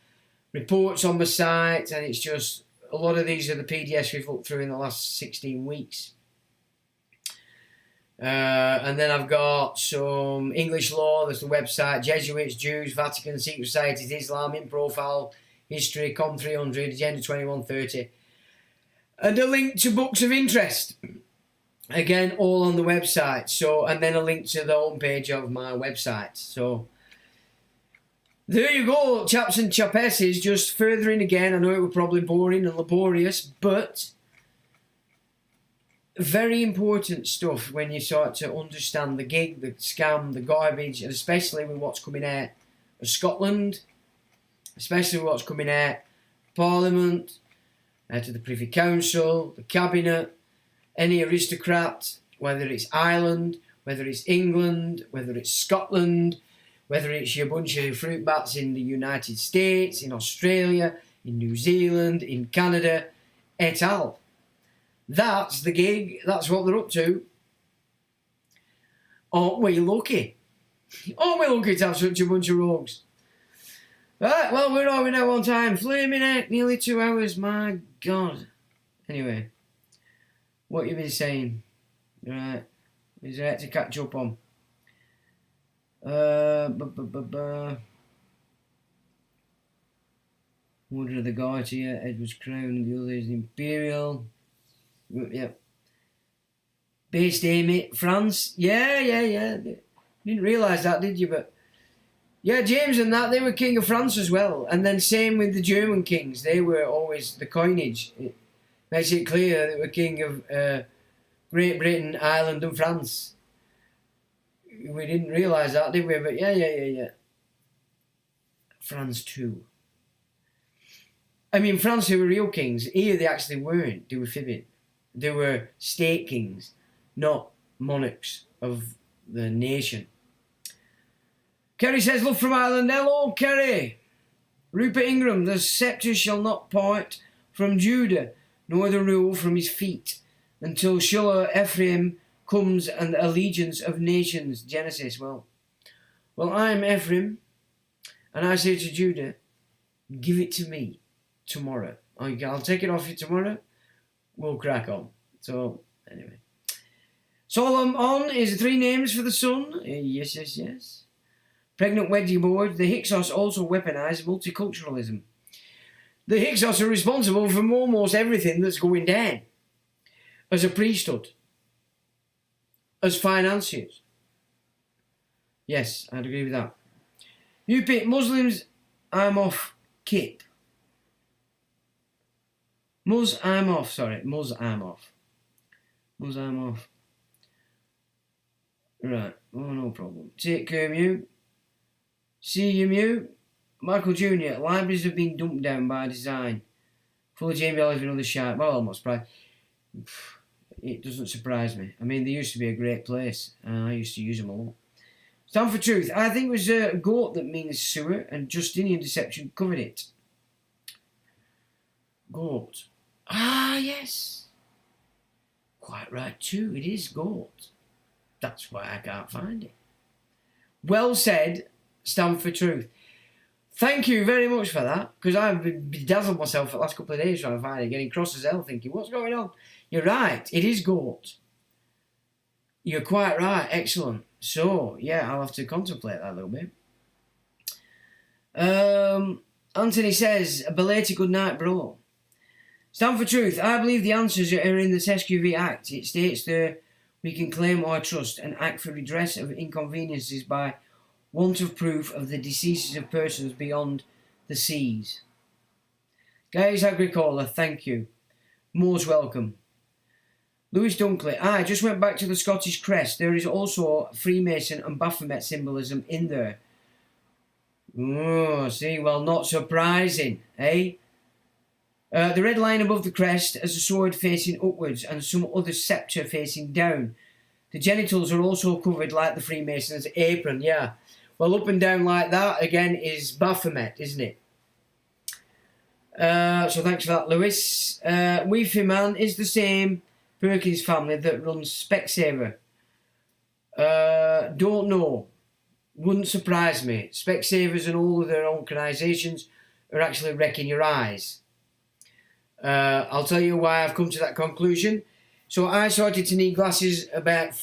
reports on the site, and it's just a lot of these are the PDFs we've looked through in the last 16 weeks. And then I've got some English law, there's the website, Jesuits, Jews, Vatican, Secret Societies, Islam, in profile, history, Com 300, Agenda 2130, and a link to books of interest. Again, all on the website. So, and then a link to the homepage of my website. So, there you go, chaps and chapesses. Just furthering again. I know it was probably boring and laborious, but very important stuff when you start to understand the gig, the scam, the garbage, and especially with what's coming out of Scotland, especially with what's coming out of Parliament, out of the Privy Council, the Cabinet, any aristocrat, whether it's Ireland, whether it's England, whether it's Scotland, whether it's your bunch of fruit bats in the United States, in Australia, in New Zealand, in Canada, et al. That's the gig, that's what they're up to. Aren't we lucky? Aren't we lucky to have such a bunch of rogues? Right, well, where are we now on time? Flaming heck, nearly 2 hours, my God. Anyway. What you been saying? Right. Is there to catch up on? One of the guards here, Edward's Crown, and the other is the Imperial. Yep. Based Amy, France. Yeah. Didn't realise that, did you? But yeah, James and that, they were King of France as well. And then same with the German kings. They were always the coinage. It makes it clear they were king of Great Britain, Ireland and France. We didn't realise that, did we? But yeah. France too. I mean, France, they were real kings. Here they actually weren't. They were fibbing. They were state kings, not monarchs of the nation. Kerry says, love from Ireland. Hello, Kerry. Rupert Ingram, the sceptre shall not part from Judah, nor the rule from his feet, until Shulah Ephraim comes and the allegiance of nations. Genesis. Well, I'm Ephraim, and I say to Judah, give it to me tomorrow. I'll take it off you tomorrow. We'll crack on. So, anyway. Solomon is the 3 names for the son. Yes. Pregnant Wedgie board. The Hyksos also weaponise multiculturalism. The Hyksos are responsible for almost everything that's going down. as a priesthood, as financiers. Yes, I'd agree with that. You pick Muslims, I'm off. Kip. Muzz, I'm off. Sorry, Muzz, I'm off. Muzz, I'm off. Right, oh, no problem. Take care, Mew. See you, Mew. Michael Jr., libraries have been dumped down by design. Full of Jamie Oliver and other shite. Well, I'm not surprised. It doesn't surprise me. I mean, they used to be a great place. I used to use them a lot. Stand for Truth. I think it was goat that means sewer, and Justinian deception covered it. Goat. Ah, yes. Quite right too. It is goat. That's why I can't find it. Well said. Stand for Truth. Thank you very much for that, because I've bedazzled myself for the last couple of days trying to find it, getting cross as hell, thinking, what's going on? You're right. It is goat. You're quite right. Excellent. So, yeah, I'll have to contemplate that a little bit. Anthony says, a belated good night, bro. Stand for Truth. I believe the answers are in the SQV Act. It states there we can claim our trust and act for redress of inconveniences by want of proof of the deceases of persons beyond the seas. Guys Agricola, thank you. Most welcome. Lewis Dunkley, I just went back to the Scottish crest. There is also Freemason and Baphomet symbolism in there. Oh, see, well, not surprising, eh? The red line above the crest has a sword facing upwards and some other sceptre facing down. The genitals are also covered like the Freemason's apron, yeah. Well, up and down like that, again, is Baphomet, isn't it? So thanks for that, Lewis. Weefy Man is the same Perkins family that runs Specsavers. Don't know. Wouldn't surprise me. Specsavers and all of their organisations are actually wrecking your eyes. I'll tell you why I've come to that conclusion. So I started to need glasses about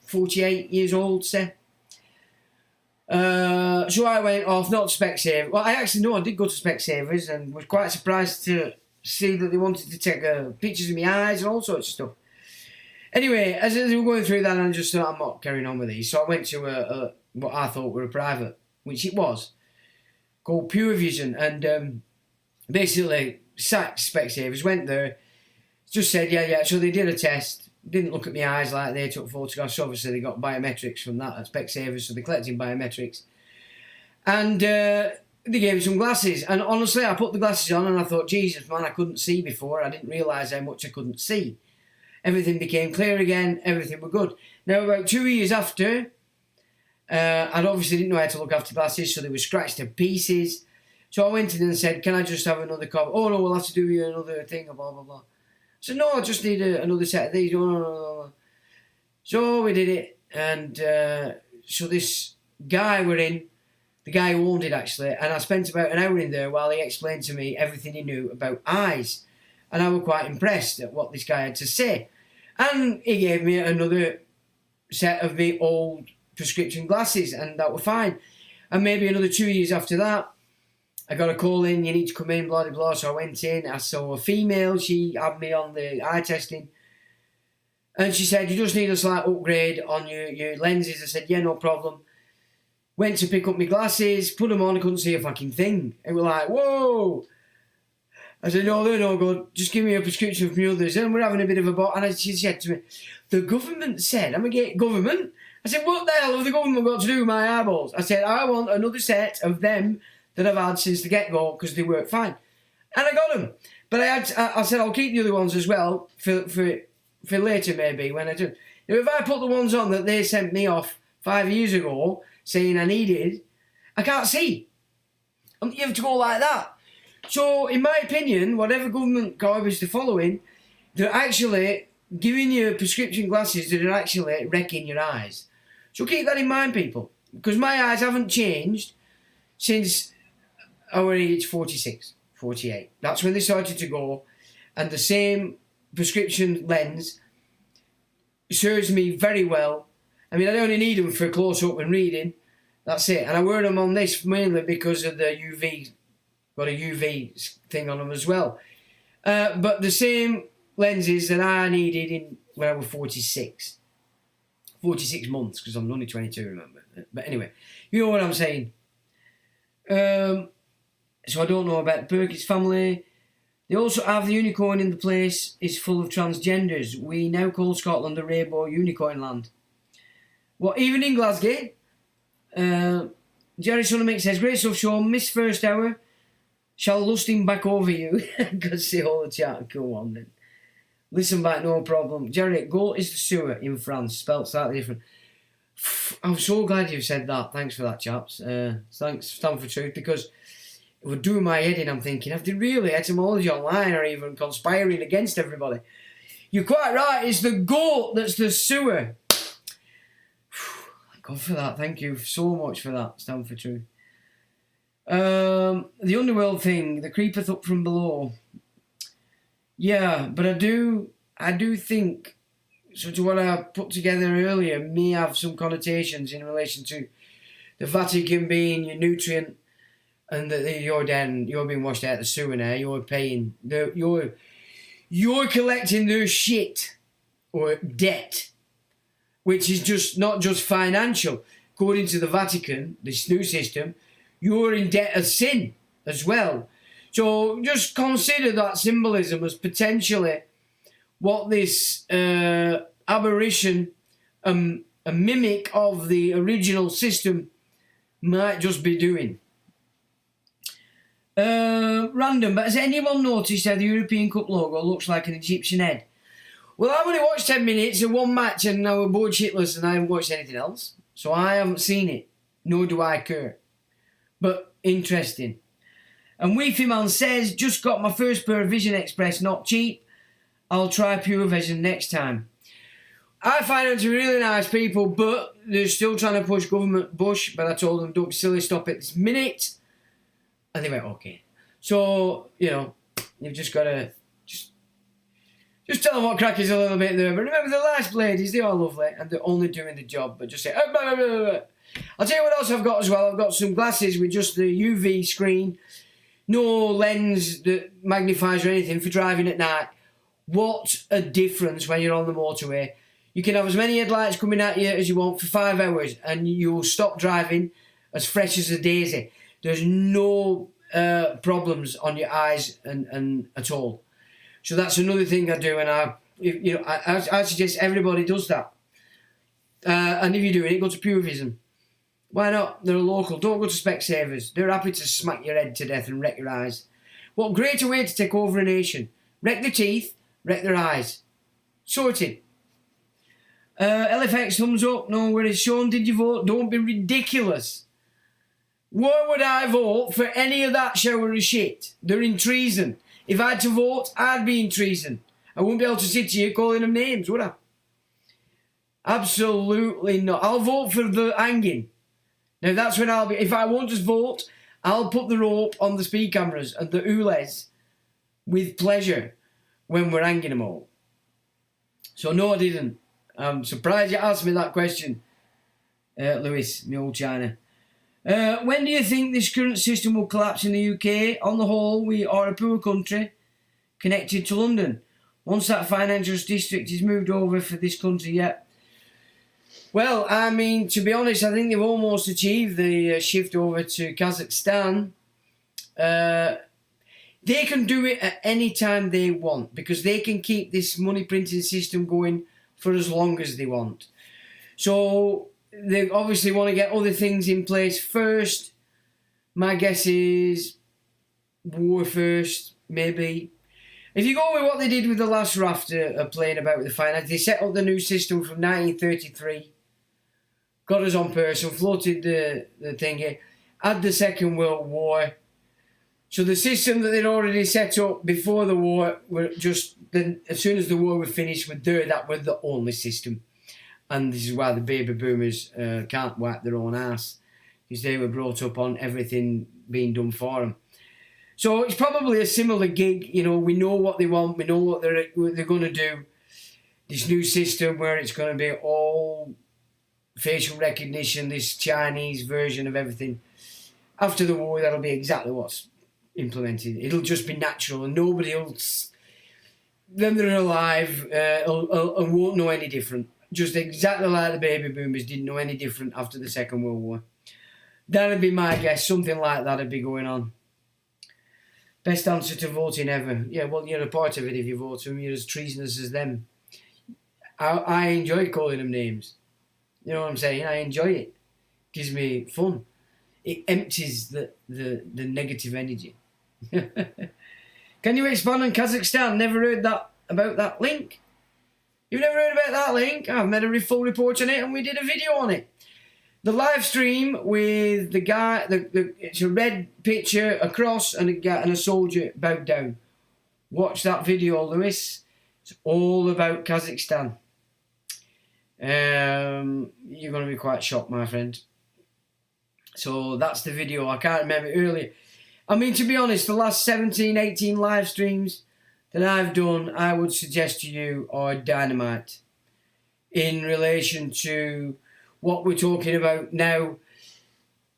48 years old, say. So I went off, not to Specsavers. Well, I did go to Specsavers and was quite surprised to see that they wanted to take pictures of my eyes and all sorts of stuff. Anyway, as they were going through that, I just thought, I'm not carrying on with these. So I went to what I thought were a private, which it was, called Pure Vision. And basically, sacked Specsavers, went there, just said, yeah. So they did a test, didn't look at my eyes like they took photographs. Obviously, they got biometrics from that at Specsavers, so they're collecting biometrics. And they gave me some glasses. And honestly, I put the glasses on and I thought, Jesus, man, I couldn't see before. I didn't realise how much I couldn't see. Everything became clear again. Everything was good. Now, about 2 years after, I obviously didn't know how to look after glasses, so they were scratched to pieces. So I went in and said, can I just have another copy? Oh, no, we'll have to do you another thing, blah, blah, blah. I said, no, I just need another set of these. No. So we did it. And so this guy we're in, the guy who owned it actually, and I spent about an hour in there while he explained to me everything he knew about eyes. And I was quite impressed at what this guy had to say. And he gave me another set of the old prescription glasses, and that was fine. And maybe another 2 years after that, I got a call in, you need to come in, blah, blah, blah. So I went in, I saw a female, she had me on the eye testing. And she said, you just need a slight upgrade on your lenses. I said, yeah, no problem. Went to pick up my glasses, put them on, I couldn't see a fucking thing. It was like, whoa. I said, no, they're no good. Just give me a prescription from the others. And we're having a bit of a bot. And she said to me, the government said, I'm going to get government. I said, what the hell have the government got to do with my eyeballs? I said, I want another set of them that I've had since the get-go because they work fine. And I got them. But I said, I'll keep the other ones as well for later maybe when I do. Now, if I put the ones on that they sent me off 5 years ago saying I needed, I can't see. And you have to go like that. So, in my opinion, whatever government garbage they're following, they're actually giving you prescription glasses that are actually wrecking your eyes. So keep that in mind, people. Because my eyes haven't changed since I was age 46, 48. That's when they started to go. And the same prescription lens serves me very well. I mean, I only need them for close-up and reading. That's it. And I wear them on this mainly because of the UV. Got a UV thing on them as well. But the same lenses that I needed when I was 46. 46 months, because I'm only 22, remember. But anyway, you know what I'm saying. So I don't know about Perkins family. They also have the unicorn in the place is full of transgenders. We now call Scotland the rainbow unicorn land. Well, even in Glasgow, Jerry Sonamick says, great stuff, Sean. Miss first hour. Shall lust him back over you. Good see all the chat. Go on then. Listen back, no problem. Jerry, goal is the sewer in France. Spelt slightly different. I'm so glad you said that. Thanks for that, chaps. Thanks, Stand for Truth, because it would do my head in. I'm thinking, have they really etymology online or even conspiring against everybody? You're quite right. It's the goat that's the sewer. Thank God for that. Thank you so much for that, Stand for Truth. The underworld thing, the creepeth up from below. Yeah, but I do think, so to what I put together earlier, may have some connotations in relation to the Vatican being your nutrient, and that you're being washed out of the sewer now. You're paying, you're collecting their shit or debt, which is just not just financial. According to the Vatican, this new system, you're in debt of sin as well. So just consider that symbolism as potentially what this aberration, a mimic of the original system, might just be doing. Random, but has anyone noticed how the European Cup logo looks like an Egyptian head? Well, I've only watched 10 minutes of one match and I was bored shitless and I haven't watched anything else. So I haven't seen it, nor do I care. But interesting. And Weefy Man says, just got my first pair of Vision Express, not cheap. I'll try Pure Vision next time. I find them to be really nice people, but they're still trying to push government Bush. But I told them, don't be silly, stop it this minute. And they went, okay. So, you know, you've just got to just tell them what crack is a little bit there. But remember, the last ladies, they are lovely and they're only doing the job. But just say, oh, blah, blah, blah, blah. I'll tell you what else I've got as well. I've got some glasses with just the UV screen. No lens that magnifies or anything for driving at night. What a difference when you're on the motorway. You can have as many headlights coming at you as you want for 5 hours and you'll stop driving as fresh as a daisy. There's no problems on your eyes and at all. So that's another thing I do, and I suggest everybody does that. And if you're doing it, go to Pure Vision. Why not? They're a local. Don't go to Specsavers. They're happy to smack your head to death and wreck your eyes. What greater way to take over a nation? Wreck their teeth, wreck their eyes. Sorted. LFX, thumbs up. No worries. Sean, did you vote? Don't be ridiculous. Why would I vote for any of that shower of shit? They're in treason. If I had to vote, I'd be in treason. I wouldn't be able to sit here calling them names, would I? Absolutely not. I'll vote for the hanging. Now that's when I'll be. If I want to vote, I'll put the rope on the speed cameras and the ULEZ with pleasure when we're hanging them all. So no, I didn't. I'm surprised you asked me that question, Lewis, my old China. When do you think this current system will collapse in the UK? On the whole, we are a poor country connected to London. Once that financial district is moved over for this country, yeah. Well, I mean, to be honest, I think they've almost achieved the shift over to Kazakhstan. They can do it at any time they want because they can keep this money printing system going for as long as they want. So they obviously want to get other things in place first. My guess is war first, maybe. If you go with what they did with the last raft of playing about with the finance, they set up the new system from 1933, got us on person, floated the thingy, had the Second World War. So the system that they'd already set up before the war, were just then as soon as the war was finished, that was the only system. And this is why the baby boomers can't wipe their own ass, because they were brought up on everything being done for them. So it's probably a similar gig. You know, we know what they want, we know what they're going to do. This new system where it's going to be all facial recognition, this Chinese version of everything. After the war, that'll be exactly what's implemented. It'll just be natural and nobody else. them that are alive won't know any different. Just exactly like the baby boomers didn't know any different after the Second World War. That'd be my guess. Something like that'd be going on. Best answer to voting ever. Yeah, well, you're a part of it if you vote for them. You're as treasonous as them. I enjoy calling them names. You know what I'm saying? I enjoy it. Gives me fun. It empties the negative energy. Can you expand on Kazakhstan? Never heard about that link. You've never heard about that link? I've made a full report on it and we did a video on it. The live stream with the guy, it's a red picture, a cross and a soldier bowed down. Watch that video, Lewis. It's all about Kazakhstan. You're going to be quite shocked, my friend. So that's the video. I can't remember it earlier. I mean, to be honest, the last 17, 18 live streams that I've done, I would suggest to you are dynamite in relation to what we're talking about now.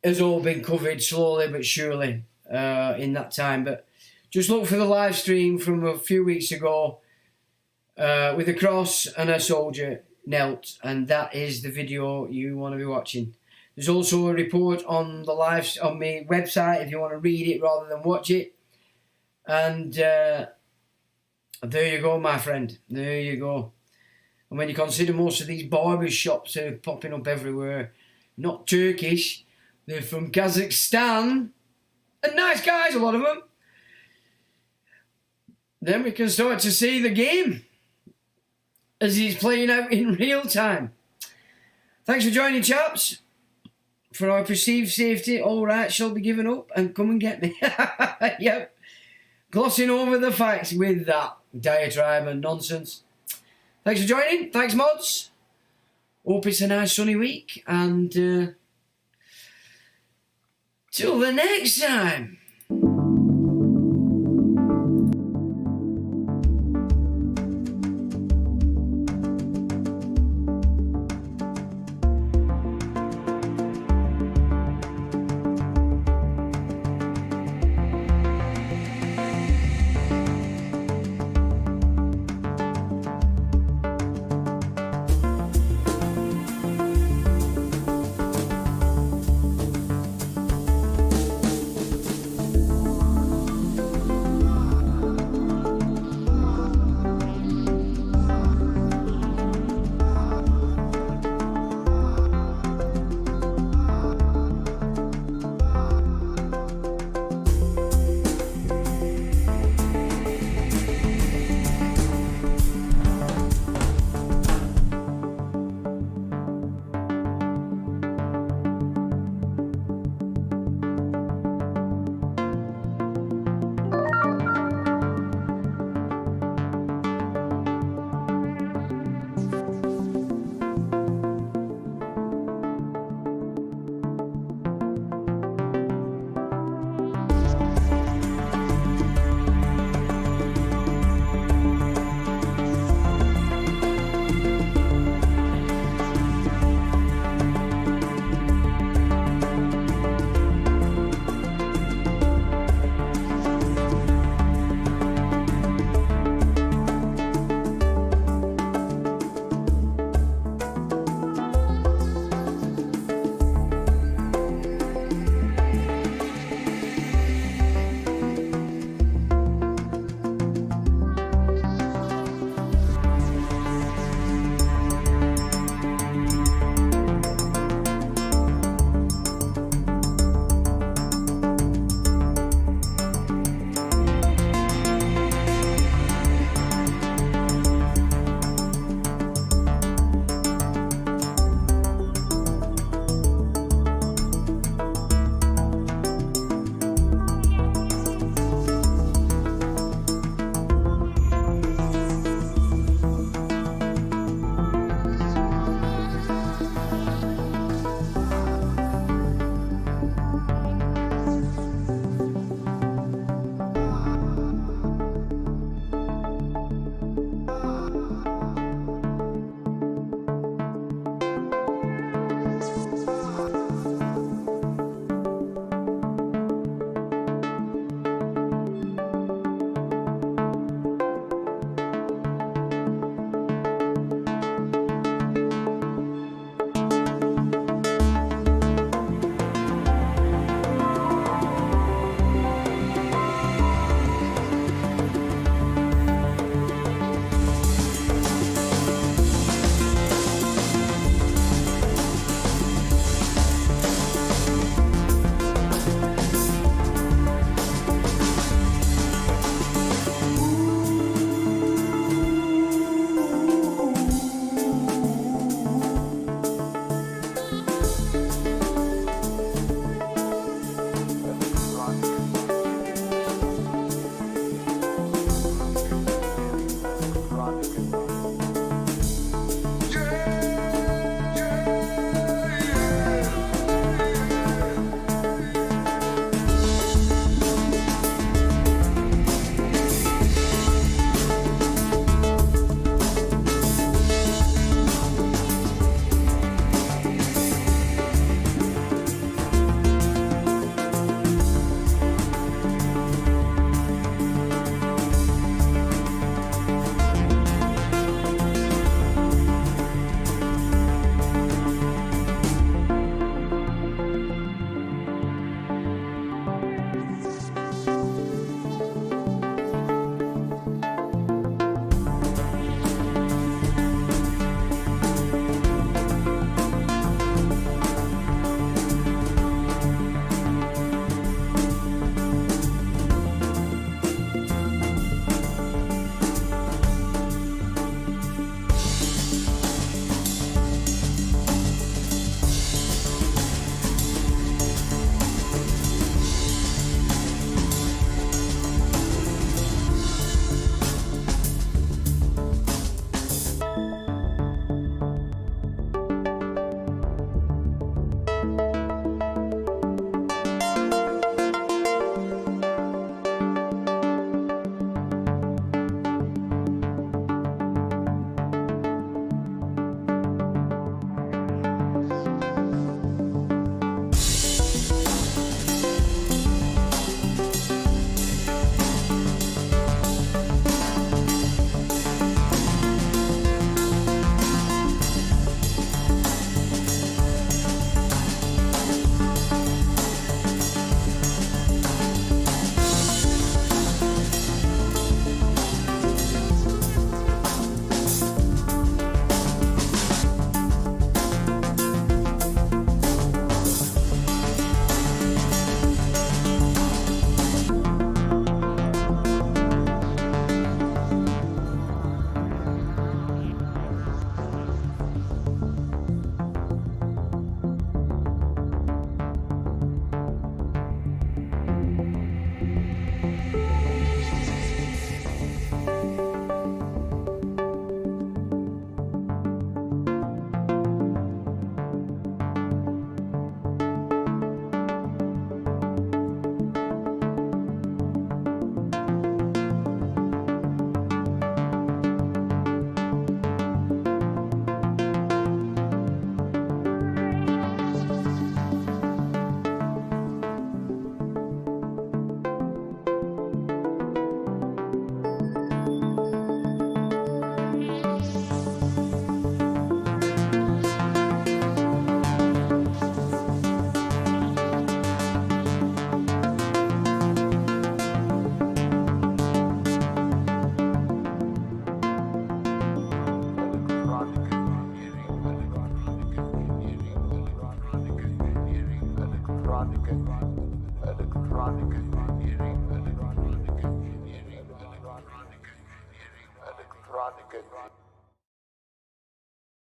Has all been covered slowly but surely in that time. But just look for the live stream from a few weeks ago with a cross and a soldier knelt, and that is the video you want to be watching. There's also a report on on my website if you want to read it rather than watch it. And there you go, my friend. There you go. And when you consider most of these barber shops are popping up everywhere, not Turkish, they're from Kazakhstan, and nice guys, a lot of them, then we can start to see the game as he's playing out in real time. Thanks for joining, chaps. For our perceived safety, all right shall be given up, and come and get me. Yep. Glossing over the facts with that diatribe and nonsense. Thanks for joining. Thanks, mods. Hope it's a nice sunny week, and till the next time. electronic